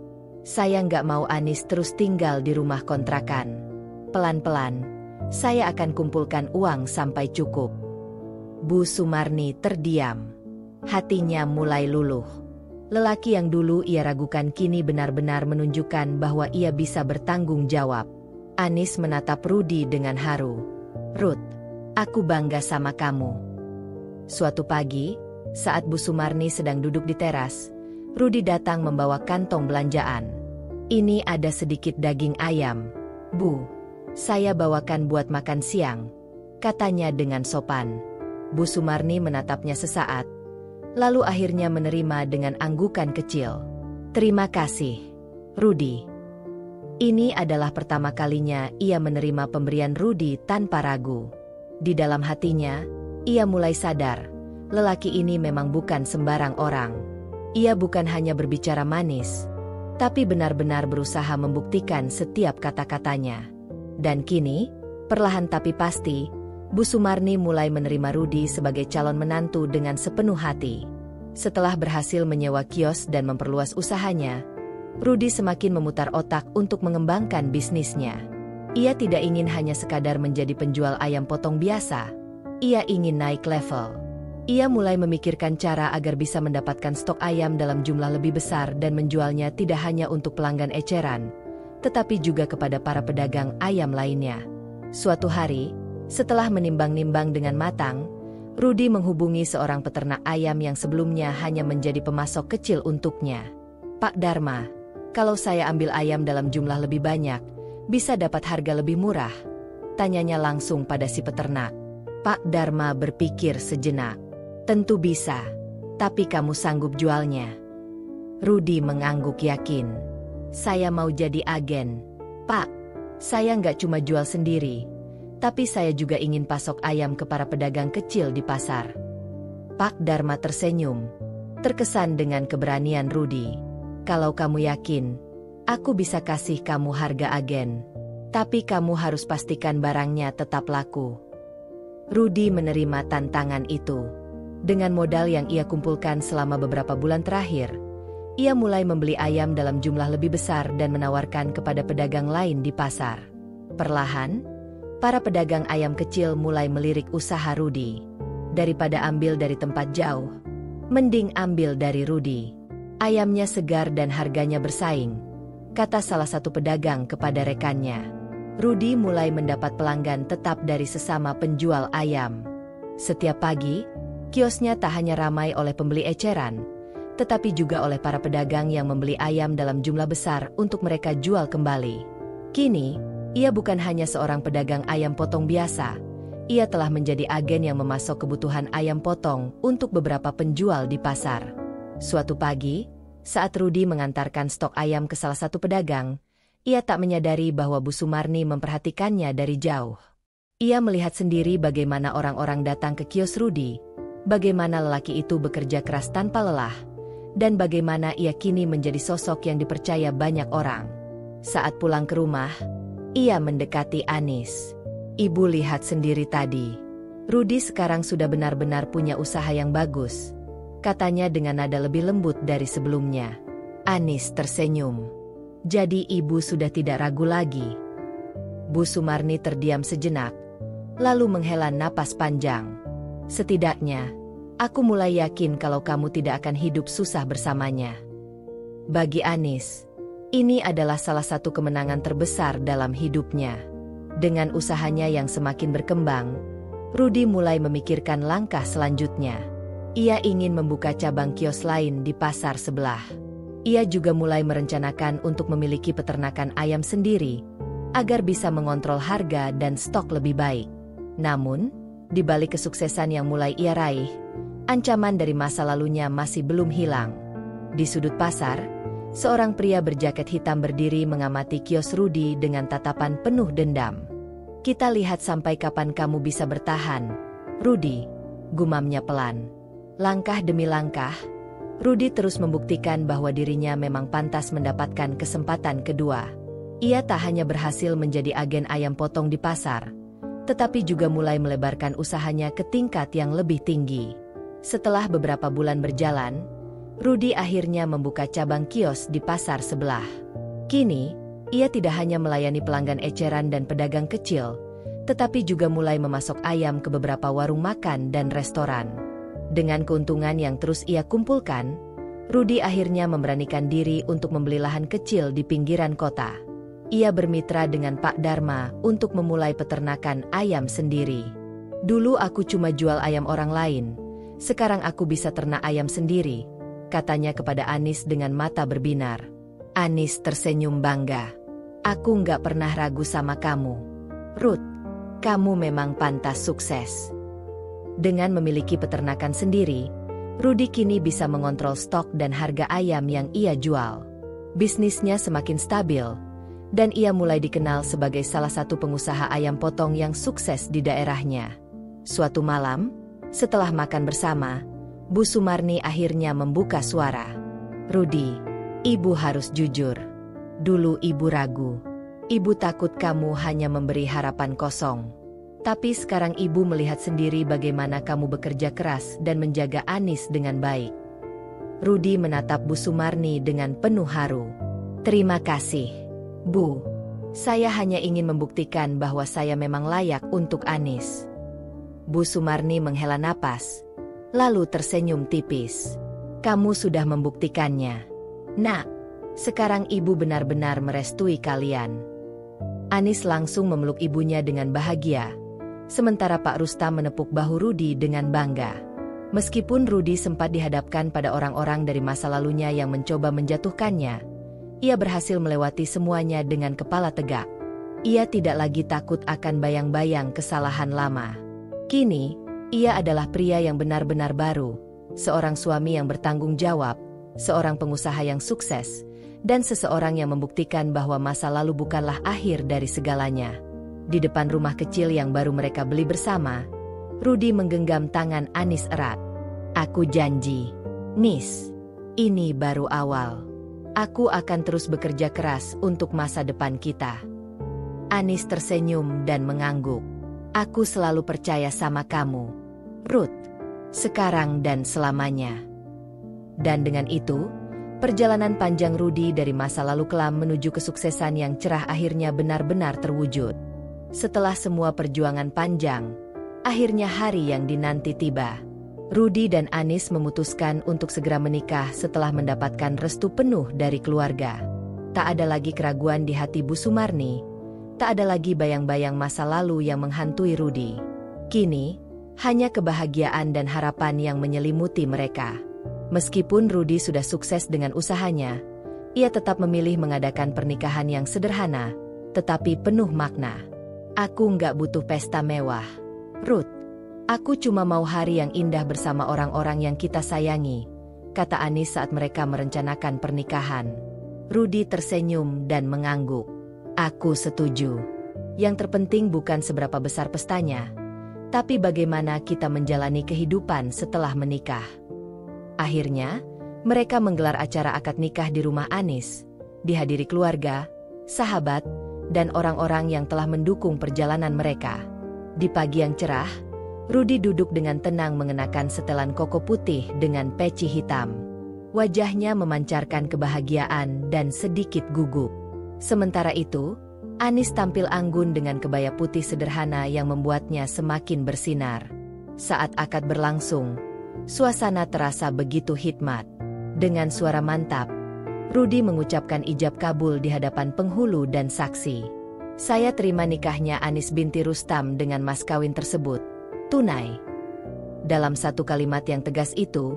Saya nggak mau Anis terus tinggal di rumah kontrakan. Pelan-pelan, saya akan kumpulkan uang sampai cukup. Bu Sumarni terdiam. Hatinya mulai luluh. Lelaki yang dulu ia ragukan kini benar-benar menunjukkan bahwa ia bisa bertanggung jawab. Anis menatap Rudi dengan haru. Ruth, aku bangga sama kamu. Suatu pagi, saat Bu Sumarni sedang duduk di teras, Rudi datang membawa kantong belanjaan. Ini ada sedikit daging ayam. Bu, saya bawakan buat makan siang, katanya dengan sopan. Bu Sumarni menatapnya sesaat, lalu akhirnya menerima dengan anggukan kecil. Terima kasih, Rudi. Ini adalah pertama kalinya ia menerima pemberian Rudi tanpa ragu. Di dalam hatinya, ia mulai sadar, lelaki ini memang bukan sembarang orang. Ia bukan hanya berbicara manis, tapi benar-benar berusaha membuktikan setiap kata-katanya. Dan kini, perlahan tapi pasti, Bu Sumarni mulai menerima Rudi sebagai calon menantu dengan sepenuh hati. Setelah berhasil menyewa kios dan memperluas usahanya, Rudi semakin memutar otak untuk mengembangkan bisnisnya. Ia tidak ingin hanya sekadar menjadi penjual ayam potong biasa. Ia ingin naik level. Ia mulai memikirkan cara agar bisa mendapatkan stok ayam dalam jumlah lebih besar dan menjualnya tidak hanya untuk pelanggan eceran, tetapi juga kepada para pedagang ayam lainnya. Suatu hari, setelah menimbang-nimbang dengan matang, Rudi menghubungi seorang peternak ayam yang sebelumnya hanya menjadi pemasok kecil untuknya. "Pak Dharma, kalau saya ambil ayam dalam jumlah lebih banyak, bisa dapat harga lebih murah?" tanyanya langsung pada si peternak. Pak Dharma berpikir sejenak. "Tentu bisa, tapi kamu sanggup jualnya?" Rudi mengangguk yakin. "Saya mau jadi agen, Pak. Saya nggak cuma jual sendiri, tapi saya juga ingin pasok ayam ke para pedagang kecil di pasar." Pak Dharma tersenyum, terkesan dengan keberanian Rudi. "Kalau kamu yakin, aku bisa kasih kamu harga agen. Tapi kamu harus pastikan barangnya tetap laku." Rudi menerima tantangan itu. Dengan modal yang ia kumpulkan selama beberapa bulan terakhir, ia mulai membeli ayam dalam jumlah lebih besar dan menawarkan kepada pedagang lain di pasar. Perlahan, para pedagang ayam kecil mulai melirik usaha Rudi. Daripada ambil dari tempat jauh, mending ambil dari Rudi. Ayamnya segar dan harganya bersaing, kata salah satu pedagang kepada rekannya. Rudi mulai mendapat pelanggan tetap dari sesama penjual ayam. Setiap pagi, kiosnya tak hanya ramai oleh pembeli eceran, tetapi juga oleh para pedagang yang membeli ayam dalam jumlah besar untuk mereka jual kembali. Kini, ia bukan hanya seorang pedagang ayam potong biasa, ia telah menjadi agen yang memasok kebutuhan ayam potong untuk beberapa penjual di pasar. Suatu pagi, saat Rudi mengantarkan stok ayam ke salah satu pedagang, ia tak menyadari bahwa Bu Sumarni memperhatikannya dari jauh. Ia melihat sendiri bagaimana orang-orang datang ke kios Rudi, bagaimana lelaki itu bekerja keras tanpa lelah, dan bagaimana ia kini menjadi sosok yang dipercaya banyak orang. Saat pulang ke rumah, ia mendekati Anis. "Ibu lihat sendiri tadi. Rudi sekarang sudah benar-benar punya usaha yang bagus," katanya dengan nada lebih lembut dari sebelumnya. Anis tersenyum. "Jadi ibu sudah tidak ragu lagi?" Bu Sumarni terdiam sejenak, lalu menghela napas panjang. "Setidaknya, aku mulai yakin kalau kamu tidak akan hidup susah bersamanya." Bagi Anis, ini adalah salah satu kemenangan terbesar dalam hidupnya. Dengan usahanya yang semakin berkembang, Rudi mulai memikirkan langkah selanjutnya. Ia ingin membuka cabang kios lain di pasar sebelah. Ia juga mulai merencanakan untuk memiliki peternakan ayam sendiri, agar bisa mengontrol harga dan stok lebih baik. Namun, di balik kesuksesan yang mulai ia raih, ancaman dari masa lalunya masih belum hilang. Di sudut pasar, seorang pria berjaket hitam berdiri mengamati kios Rudi dengan tatapan penuh dendam. "Kita lihat sampai kapan kamu bisa bertahan, Rudi," gumamnya pelan. Langkah demi langkah, Rudi terus membuktikan bahwa dirinya memang pantas mendapatkan kesempatan kedua. Ia tak hanya berhasil menjadi agen ayam potong di pasar, tetapi juga mulai melebarkan usahanya ke tingkat yang lebih tinggi. Setelah beberapa bulan berjalan, Rudi akhirnya membuka cabang kios di pasar sebelah. Kini, ia tidak hanya melayani pelanggan eceran dan pedagang kecil, tetapi juga mulai memasok ayam ke beberapa warung makan dan restoran. Dengan keuntungan yang terus ia kumpulkan, Rudi akhirnya memberanikan diri untuk membeli lahan kecil di pinggiran kota. Ia bermitra dengan Pak Dharma untuk memulai peternakan ayam sendiri. "Dulu aku cuma jual ayam orang lain, sekarang aku bisa ternak ayam sendiri," katanya kepada Anis dengan mata berbinar. Anis tersenyum bangga. "Aku nggak pernah ragu sama kamu, Ruth. Kamu memang pantas sukses." Dengan memiliki peternakan sendiri, Rudi kini bisa mengontrol stok dan harga ayam yang ia jual. Bisnisnya semakin stabil, dan ia mulai dikenal sebagai salah satu pengusaha ayam potong yang sukses di daerahnya. Suatu malam, setelah makan bersama, Bu Sumarni akhirnya membuka suara. "Rudi, ibu harus jujur. Dulu ibu ragu. Ibu takut kamu hanya memberi harapan kosong. Tapi sekarang ibu melihat sendiri bagaimana kamu bekerja keras dan menjaga Anis dengan baik." Rudi menatap Bu Sumarni dengan penuh haru. Terima kasih, Bu. Saya hanya ingin membuktikan bahwa saya memang layak untuk Anis. Bu Sumarni menghela napas, lalu tersenyum tipis. Kamu sudah membuktikannya. Nak, sekarang ibu benar-benar merestui kalian. Anis langsung memeluk ibunya dengan bahagia, sementara Pak Rustam menepuk bahu Rudi dengan bangga. Meskipun Rudi sempat dihadapkan pada orang-orang dari masa lalunya yang mencoba menjatuhkannya, ia berhasil melewati semuanya dengan kepala tegak. Ia tidak lagi takut akan bayang-bayang kesalahan lama. Kini, ia adalah pria yang benar-benar baru, seorang suami yang bertanggung jawab, seorang pengusaha yang sukses, dan seseorang yang membuktikan bahwa masa lalu bukanlah akhir dari segalanya. Di depan rumah kecil yang baru mereka beli bersama, Rudi menggenggam tangan Anis erat. Aku janji, Nis, ini baru awal. Aku akan terus bekerja keras untuk masa depan kita. Anis tersenyum dan mengangguk. Aku selalu percaya sama kamu, Ruth. Sekarang dan selamanya. Dan dengan itu, perjalanan panjang Rudi dari masa lalu kelam menuju kesuksesan yang cerah akhirnya benar-benar terwujud. Setelah semua perjuangan panjang, akhirnya hari yang dinanti tiba. Rudi dan Anis memutuskan untuk segera menikah setelah mendapatkan restu penuh dari keluarga. Tak ada lagi keraguan di hati Bu Sumarni, tak ada lagi bayang-bayang masa lalu yang menghantui Rudi. Kini, hanya kebahagiaan dan harapan yang menyelimuti mereka. Meskipun Rudi sudah sukses dengan usahanya, ia tetap memilih mengadakan pernikahan yang sederhana, tetapi penuh makna. Aku nggak butuh pesta mewah, Ruth. Aku cuma mau hari yang indah bersama orang-orang yang kita sayangi, kata Anis saat mereka merencanakan pernikahan. Rudi tersenyum dan mengangguk. Aku setuju. Yang terpenting bukan seberapa besar pestanya, tapi bagaimana kita menjalani kehidupan setelah menikah. Akhirnya, mereka menggelar acara akad nikah di rumah Anis, dihadiri keluarga, sahabat, dan orang-orang yang telah mendukung perjalanan mereka. Di pagi yang cerah, Rudi duduk dengan tenang mengenakan setelan koko putih dengan peci hitam. Wajahnya memancarkan kebahagiaan dan sedikit gugup. Sementara itu, Anis tampil anggun dengan kebaya putih sederhana yang membuatnya semakin bersinar. Saat akad berlangsung, suasana terasa begitu hikmat. Dengan suara mantap, Rudi mengucapkan ijab kabul di hadapan penghulu dan saksi. Saya terima nikahnya Anis binti Rustam dengan mas kawin tersebut. Tunai. Dalam satu kalimat yang tegas itu,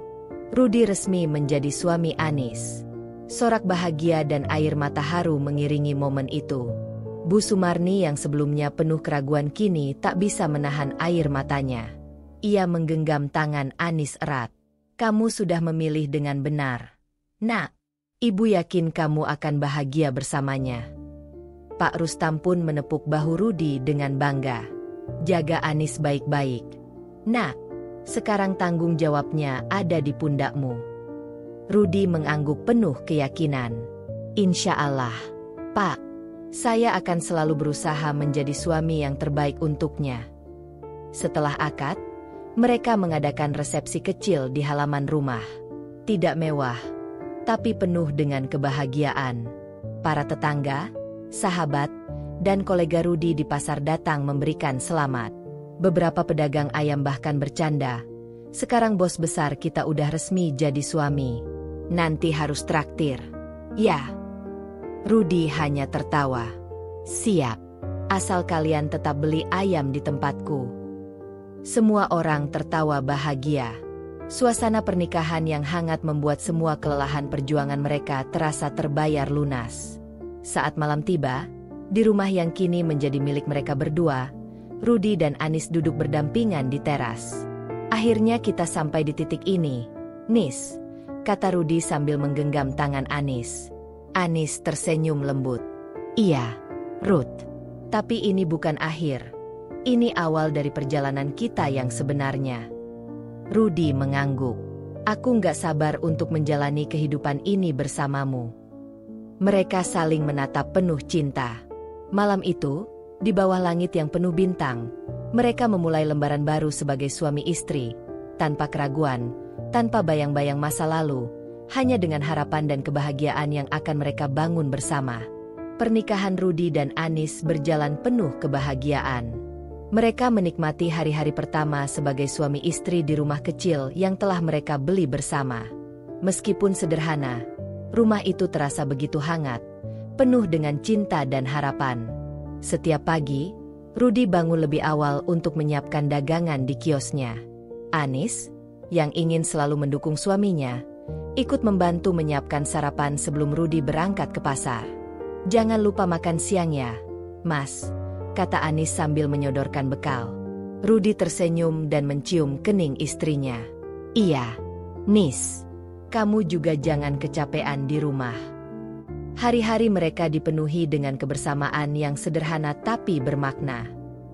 Rudi resmi menjadi suami Anis. Sorak bahagia dan air mata haru mengiringi momen itu. Bu Sumarni yang sebelumnya penuh keraguan kini tak bisa menahan air matanya. Ia menggenggam tangan Anis erat. Kamu sudah memilih dengan benar. Nak, ibu yakin kamu akan bahagia bersamanya. Pak Rustam pun menepuk bahu Rudi dengan bangga. Jaga Anis baik-baik. Nak, sekarang tanggung jawabnya ada di pundakmu. Rudi mengangguk penuh keyakinan. Insya Allah, Pak. Saya akan selalu berusaha menjadi suami yang terbaik untuknya. Setelah akad, mereka mengadakan resepsi kecil di halaman rumah. Tidak mewah, tapi penuh dengan kebahagiaan. Para tetangga, sahabat, dan kolega Rudi di pasar datang memberikan selamat. Beberapa pedagang ayam bahkan bercanda. Sekarang bos besar kita udah resmi jadi suami. Nanti harus traktir. Ya. Rudi hanya tertawa. Siap. Asal kalian tetap beli ayam di tempatku. Semua orang tertawa bahagia. Suasana pernikahan yang hangat membuat semua kelelahan perjuangan mereka terasa terbayar lunas. Saat malam tiba, di rumah yang kini menjadi milik mereka berdua, Rudi dan Anis duduk berdampingan di teras. Akhirnya kita sampai di titik ini, Nis, kata Rudi sambil menggenggam tangan Anis. Anis tersenyum lembut. Iya, Ruth. Tapi ini bukan akhir. Ini awal dari perjalanan kita yang sebenarnya. Rudi mengangguk. Aku nggak sabar untuk menjalani kehidupan ini bersamamu. Mereka saling menatap penuh cinta. Malam itu, di bawah langit yang penuh bintang, mereka memulai lembaran baru sebagai suami istri, tanpa keraguan, tanpa bayang-bayang masa lalu, hanya dengan harapan dan kebahagiaan yang akan mereka bangun bersama. Pernikahan Rudy dan Anis berjalan penuh kebahagiaan. Mereka menikmati hari-hari pertama sebagai suami istri di rumah kecil yang telah mereka beli bersama. Meskipun sederhana, rumah itu terasa begitu hangat, penuh dengan cinta dan harapan. Setiap pagi, Rudy bangun lebih awal untuk menyiapkan dagangan di kiosnya. Anis, yang ingin selalu mendukung suaminya, ikut membantu menyiapkan sarapan sebelum Rudy berangkat ke pasar. "Jangan lupa makan siang ya, Mas," kata Anis sambil menyodorkan bekal. Rudy tersenyum dan mencium kening istrinya. "Iya, Nis. Kamu juga jangan kecapean di rumah." Hari-hari mereka dipenuhi dengan kebersamaan yang sederhana tapi bermakna.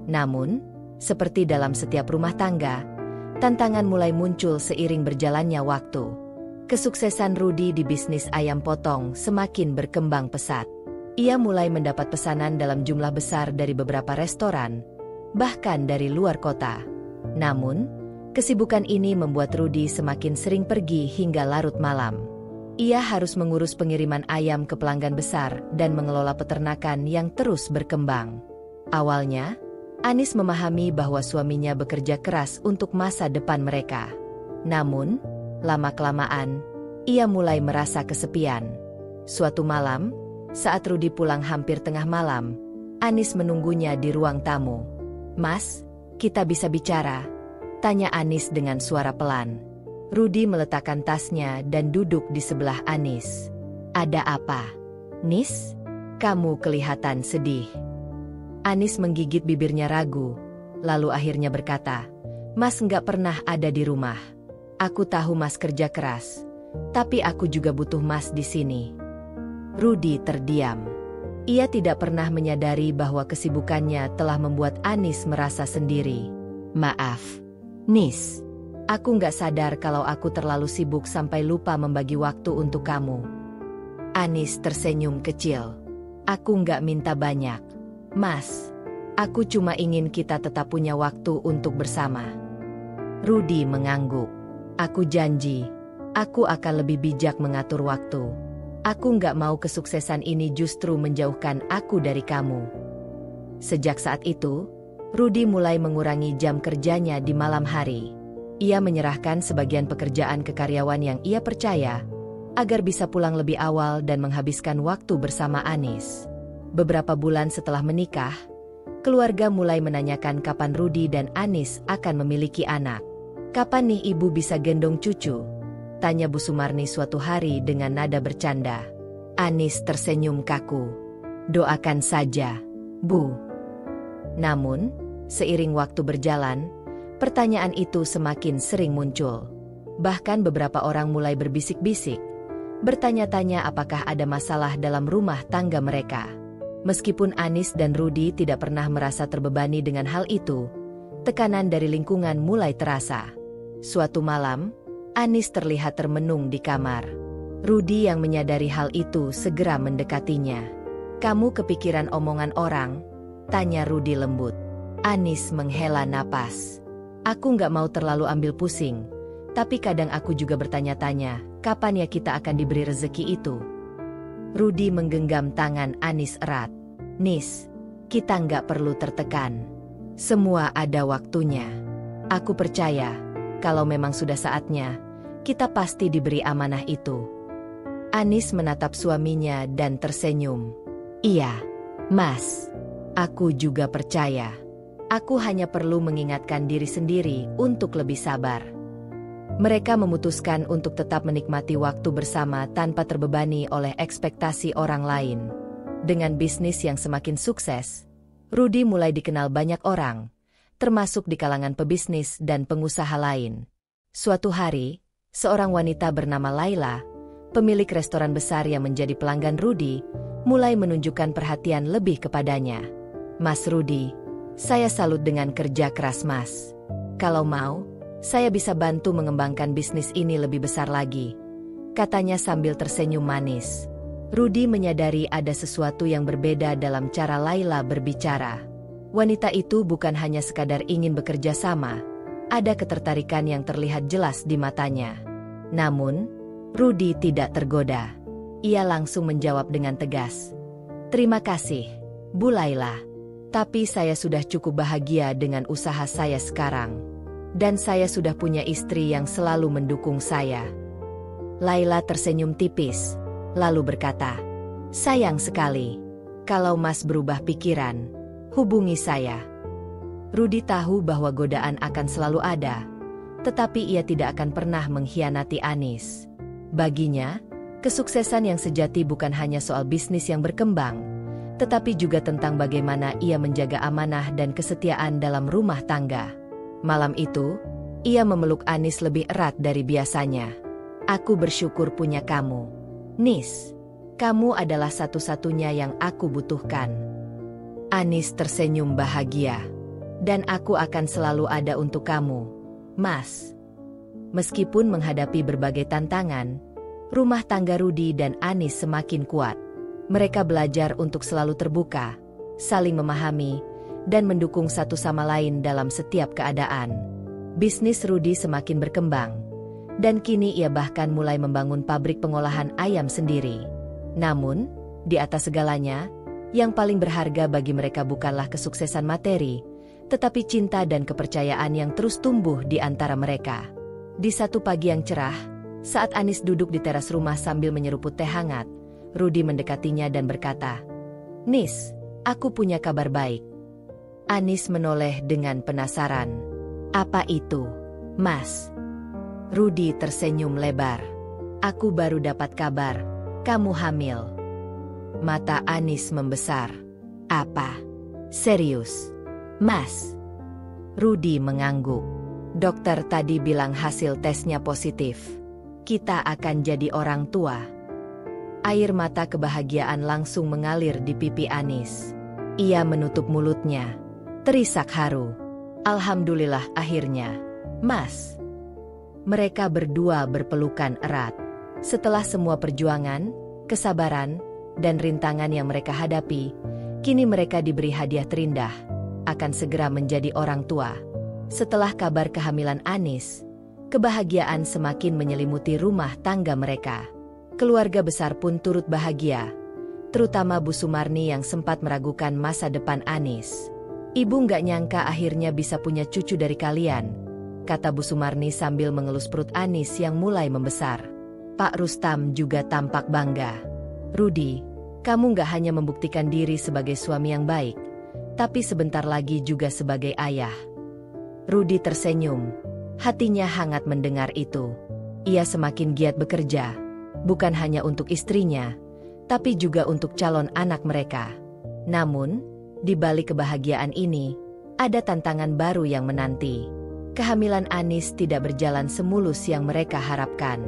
Namun, seperti dalam setiap rumah tangga, tantangan mulai muncul seiring berjalannya waktu. Kesuksesan Rudy di bisnis ayam potong semakin berkembang pesat. Ia mulai mendapat pesanan dalam jumlah besar dari beberapa restoran, bahkan dari luar kota. Namun, kesibukan ini membuat Rudy semakin sering pergi hingga larut malam. Ia harus mengurus pengiriman ayam ke pelanggan besar dan mengelola peternakan yang terus berkembang. Awalnya, Anis memahami bahwa suaminya bekerja keras untuk masa depan mereka. Namun, lama-kelamaan, ia mulai merasa kesepian. Suatu malam, saat Rudy pulang hampir tengah malam, Anis menunggunya di ruang tamu. "Mas, kita bisa bicara?" tanya Anis dengan suara pelan. Rudy meletakkan tasnya dan duduk di sebelah Anis. "Ada apa, Nis? Kamu kelihatan sedih." Anis menggigit bibirnya ragu, lalu akhirnya berkata, "Mas nggak pernah ada di rumah. Aku tahu Mas kerja keras, tapi aku juga butuh Mas di sini." Rudy terdiam. Ia tidak pernah menyadari bahwa kesibukannya telah membuat Anis merasa sendiri. "Maaf, Nis. Aku nggak sadar kalau aku terlalu sibuk sampai lupa membagi waktu untuk kamu." Anis tersenyum kecil. "Aku nggak minta banyak, Mas. Aku cuma ingin kita tetap punya waktu untuk bersama." Rudy mengangguk. "Aku janji, aku akan lebih bijak mengatur waktu. Aku nggak mau kesuksesan ini justru menjauhkan aku dari kamu." Sejak saat itu, Rudy mulai mengurangi jam kerjanya di malam hari. Ia menyerahkan sebagian pekerjaan ke karyawan yang ia percaya, agar bisa pulang lebih awal dan menghabiskan waktu bersama Anis. Beberapa bulan setelah menikah, keluarga mulai menanyakan kapan Rudy dan Anis akan memiliki anak. "Kapan nih ibu bisa gendong cucu?" tanya Bu Sumarni suatu hari dengan nada bercanda. Anis tersenyum kaku. "Doakan saja, Bu." Namun, seiring waktu berjalan, pertanyaan itu semakin sering muncul. Bahkan beberapa orang mulai berbisik-bisik, bertanya-tanya apakah ada masalah dalam rumah tangga mereka. Meskipun Anis dan Rudy tidak pernah merasa terbebani dengan hal itu, tekanan dari lingkungan mulai terasa. Suatu malam, Anis terlihat termenung di kamar. Rudy yang menyadari hal itu segera mendekatinya. "Kamu kepikiran omongan orang?" tanya Rudy lembut. Anis menghela napas. "Aku nggak mau terlalu ambil pusing, tapi kadang aku juga bertanya-tanya, kapan ya kita akan diberi rezeki itu?" Rudy menggenggam tangan Anis erat. "Nis, kita nggak perlu tertekan. Semua ada waktunya. Aku percaya, kalau memang sudah saatnya, kita pasti diberi amanah itu." Anis menatap suaminya dan tersenyum. "Iya, Mas. Aku juga percaya. Aku hanya perlu mengingatkan diri sendiri untuk lebih sabar." Mereka memutuskan untuk tetap menikmati waktu bersama tanpa terbebani oleh ekspektasi orang lain. Dengan bisnis yang semakin sukses, Rudy mulai dikenal banyak orang, termasuk di kalangan pebisnis dan pengusaha lain. Suatu hari, seorang wanita bernama Laila, pemilik restoran besar yang menjadi pelanggan Rudy, mulai menunjukkan perhatian lebih kepadanya. "Mas Rudy, saya salut dengan kerja keras Mas. Kalau mau, saya bisa bantu mengembangkan bisnis ini lebih besar lagi," katanya sambil tersenyum manis. Rudy menyadari ada sesuatu yang berbeda dalam cara Laila berbicara. Wanita itu bukan hanya sekadar ingin bekerja sama, ada ketertarikan yang terlihat jelas di matanya. Namun, Rudi tidak tergoda. Ia langsung menjawab dengan tegas. Terima kasih, Bu Laila. Tapi saya sudah cukup bahagia dengan usaha saya sekarang. Dan saya sudah punya istri yang selalu mendukung saya. Laila tersenyum tipis, lalu berkata, sayang sekali. Kalau Mas berubah pikiran, hubungi saya. Rudi tahu bahwa godaan akan selalu ada, tetapi ia tidak akan pernah mengkhianati Anis. Baginya, kesuksesan yang sejati bukan hanya soal bisnis yang berkembang, tetapi juga tentang bagaimana ia menjaga amanah dan kesetiaan dalam rumah tangga. Malam itu, ia memeluk Anis lebih erat dari biasanya. Aku bersyukur punya kamu, Nis. Kamu adalah satu-satunya yang aku butuhkan. Anis tersenyum bahagia. Dan aku akan selalu ada untuk kamu, Mas. Meskipun menghadapi berbagai tantangan, rumah tangga Rudi dan Anis semakin kuat. Mereka belajar untuk selalu terbuka, saling memahami, dan mendukung satu sama lain dalam setiap keadaan. Bisnis Rudi semakin berkembang, dan kini ia bahkan mulai membangun pabrik pengolahan ayam sendiri. Namun, di atas segalanya, yang paling berharga bagi mereka bukanlah kesuksesan materi, tetapi cinta dan kepercayaan yang terus tumbuh di antara mereka. Di satu pagi yang cerah, saat Anis duduk di teras rumah sambil menyeruput teh hangat, Rudi mendekatinya dan berkata, Nis, aku punya kabar baik. Anis menoleh dengan penasaran. Apa itu, Mas? Rudi tersenyum lebar. Aku baru dapat kabar, kamu hamil. Mata Anis membesar. Apa? Serius? Mas? Rudi mengangguk. Dokter tadi bilang hasil tesnya positif. Kita akan jadi orang tua. Air mata kebahagiaan langsung mengalir di pipi Anis. Ia menutup mulutnya. Terisak haru. Alhamdulillah akhirnya, Mas. Mereka berdua berpelukan erat. Setelah semua perjuangan, kesabaran, dan rintangan yang mereka hadapi, kini mereka diberi hadiah terindah. Akan segera menjadi orang tua. Setelah kabar kehamilan Anis, kebahagiaan semakin menyelimuti rumah tangga mereka. Keluarga besar pun turut bahagia, terutama Bu Sumarni yang sempat meragukan masa depan Anis. Ibu nggak nyangka akhirnya bisa punya cucu dari kalian, kata Bu Sumarni sambil mengelus perut Anis yang mulai membesar. Pak Rustam juga tampak bangga. Rudi, kamu nggak hanya membuktikan diri sebagai suami yang baik, tapi sebentar lagi juga sebagai ayah. Rudi tersenyum. Hatinya hangat mendengar itu. Ia semakin giat bekerja, bukan hanya untuk istrinya, tapi juga untuk calon anak mereka. Namun, di balik kebahagiaan ini, ada tantangan baru yang menanti. Kehamilan Anis tidak berjalan semulus yang mereka harapkan.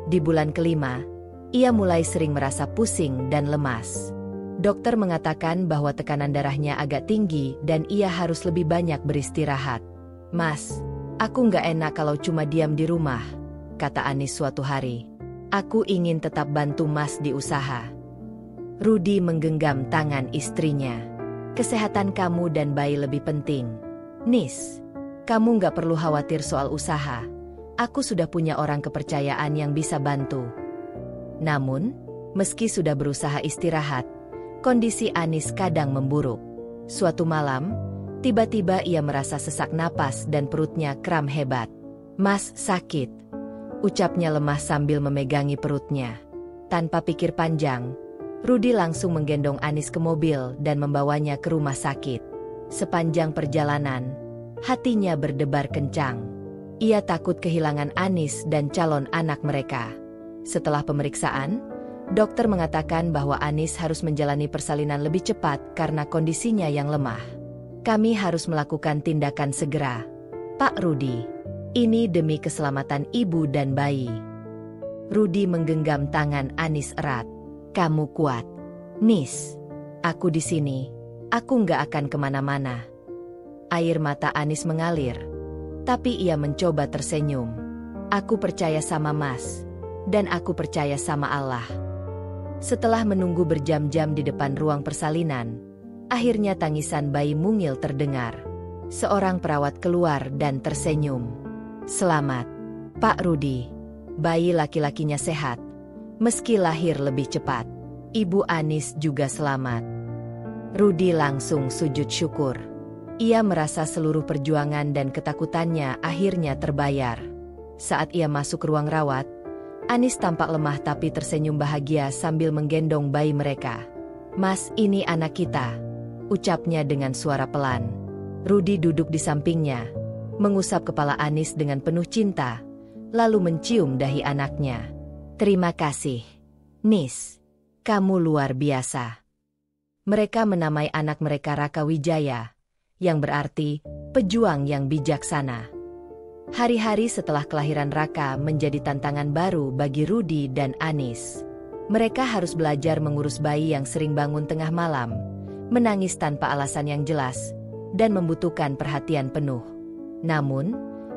Di bulan kelima, ia mulai sering merasa pusing dan lemas. Dokter mengatakan bahwa tekanan darahnya agak tinggi dan ia harus lebih banyak beristirahat. Mas, aku nggak enak kalau cuma diam di rumah, kata Anis suatu hari. Aku ingin tetap bantu Mas di usaha. Rudi menggenggam tangan istrinya. Kesehatan kamu dan bayi lebih penting. Nis, kamu nggak perlu khawatir soal usaha. Aku sudah punya orang kepercayaan yang bisa bantu. Namun, meski sudah berusaha istirahat, kondisi Anis kadang memburuk. Suatu malam, tiba-tiba ia merasa sesak napas dan perutnya kram hebat. Mas, sakit, ucapnya lemah sambil memegangi perutnya. Tanpa pikir panjang, Rudi langsung menggendong Anis ke mobil dan membawanya ke rumah sakit. Sepanjang perjalanan, hatinya berdebar kencang. Ia takut kehilangan Anis dan calon anak mereka. Setelah pemeriksaan, dokter mengatakan bahwa Anis harus menjalani persalinan lebih cepat karena kondisinya yang lemah. Kami harus melakukan tindakan segera, Pak Rudi. Ini demi keselamatan ibu dan bayi. Rudi menggenggam tangan Anis erat. Kamu kuat, Nis. Aku di sini. Aku nggak akan kemana-mana. Air mata Anis mengalir, tapi ia mencoba tersenyum. Aku percaya sama Mas. Dan aku percaya sama Allah. Setelah menunggu berjam-jam di depan ruang persalinan, akhirnya tangisan bayi mungil terdengar. Seorang perawat keluar dan tersenyum. Selamat, Pak Rudi. Bayi laki-lakinya sehat, meski lahir lebih cepat. Ibu Anis juga selamat. Rudi langsung sujud syukur. Ia merasa seluruh perjuangan dan ketakutannya akhirnya terbayar. Saat ia masuk ruang rawat, Anis tampak lemah tapi tersenyum bahagia sambil menggendong bayi mereka. "Mas, ini anak kita," ucapnya dengan suara pelan. Rudi duduk di sampingnya, mengusap kepala Anis dengan penuh cinta, lalu mencium dahi anaknya. "Terima kasih, Nis. Kamu luar biasa." Mereka menamai anak mereka Raka Wijaya, yang berarti pejuang yang bijaksana. Hari-hari setelah kelahiran Raka menjadi tantangan baru bagi Rudi dan Anis. Mereka harus belajar mengurus bayi yang sering bangun tengah malam, menangis tanpa alasan yang jelas, dan membutuhkan perhatian penuh. Namun,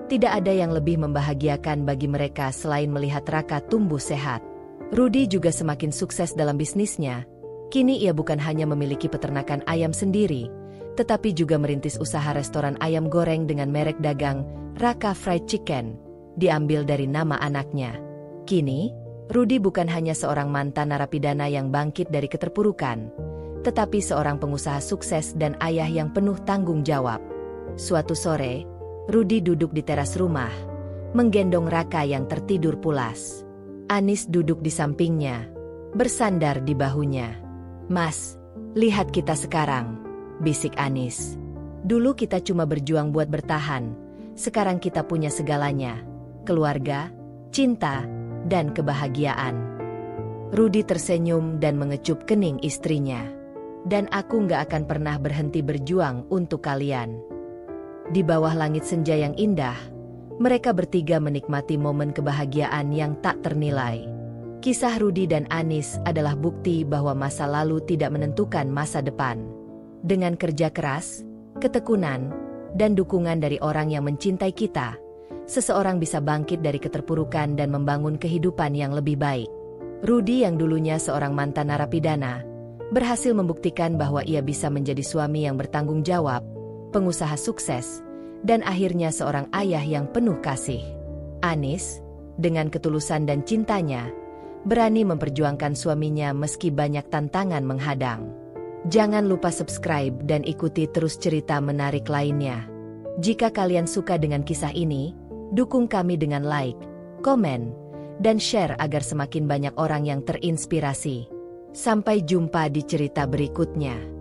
tidak ada yang lebih membahagiakan bagi mereka selain melihat Raka tumbuh sehat. Rudi juga semakin sukses dalam bisnisnya. Kini ia bukan hanya memiliki peternakan ayam sendiri, tetapi juga merintis usaha restoran ayam goreng dengan merek dagang Raka Fried Chicken, diambil dari nama anaknya. Kini, Rudi bukan hanya seorang mantan narapidana yang bangkit dari keterpurukan, tetapi seorang pengusaha sukses dan ayah yang penuh tanggung jawab. Suatu sore, Rudi duduk di teras rumah, menggendong Raka yang tertidur pulas. Anis duduk di sampingnya, bersandar di bahunya. "Mas, lihat kita sekarang," bisik Anis. "Dulu kita cuma berjuang buat bertahan, sekarang kita punya segalanya. Keluarga, cinta, dan kebahagiaan." Rudi tersenyum dan mengecup kening istrinya. "Dan aku nggak akan pernah berhenti berjuang untuk kalian." Di bawah langit senja yang indah, mereka bertiga menikmati momen kebahagiaan yang tak ternilai. Kisah Rudi dan Anis adalah bukti bahwa masa lalu tidak menentukan masa depan. Dengan kerja keras, ketekunan, dan dukungan dari orang yang mencintai kita, seseorang bisa bangkit dari keterpurukan dan membangun kehidupan yang lebih baik. Rudi yang dulunya seorang mantan narapidana, berhasil membuktikan bahwa ia bisa menjadi suami yang bertanggung jawab, pengusaha sukses, dan akhirnya seorang ayah yang penuh kasih. Anis, dengan ketulusan dan cintanya, berani memperjuangkan suaminya meski banyak tantangan menghadang. Jangan lupa subscribe dan ikuti terus cerita menarik lainnya. Jika kalian suka dengan kisah ini, dukung kami dengan like, komen, dan share agar semakin banyak orang yang terinspirasi. Sampai jumpa di cerita berikutnya.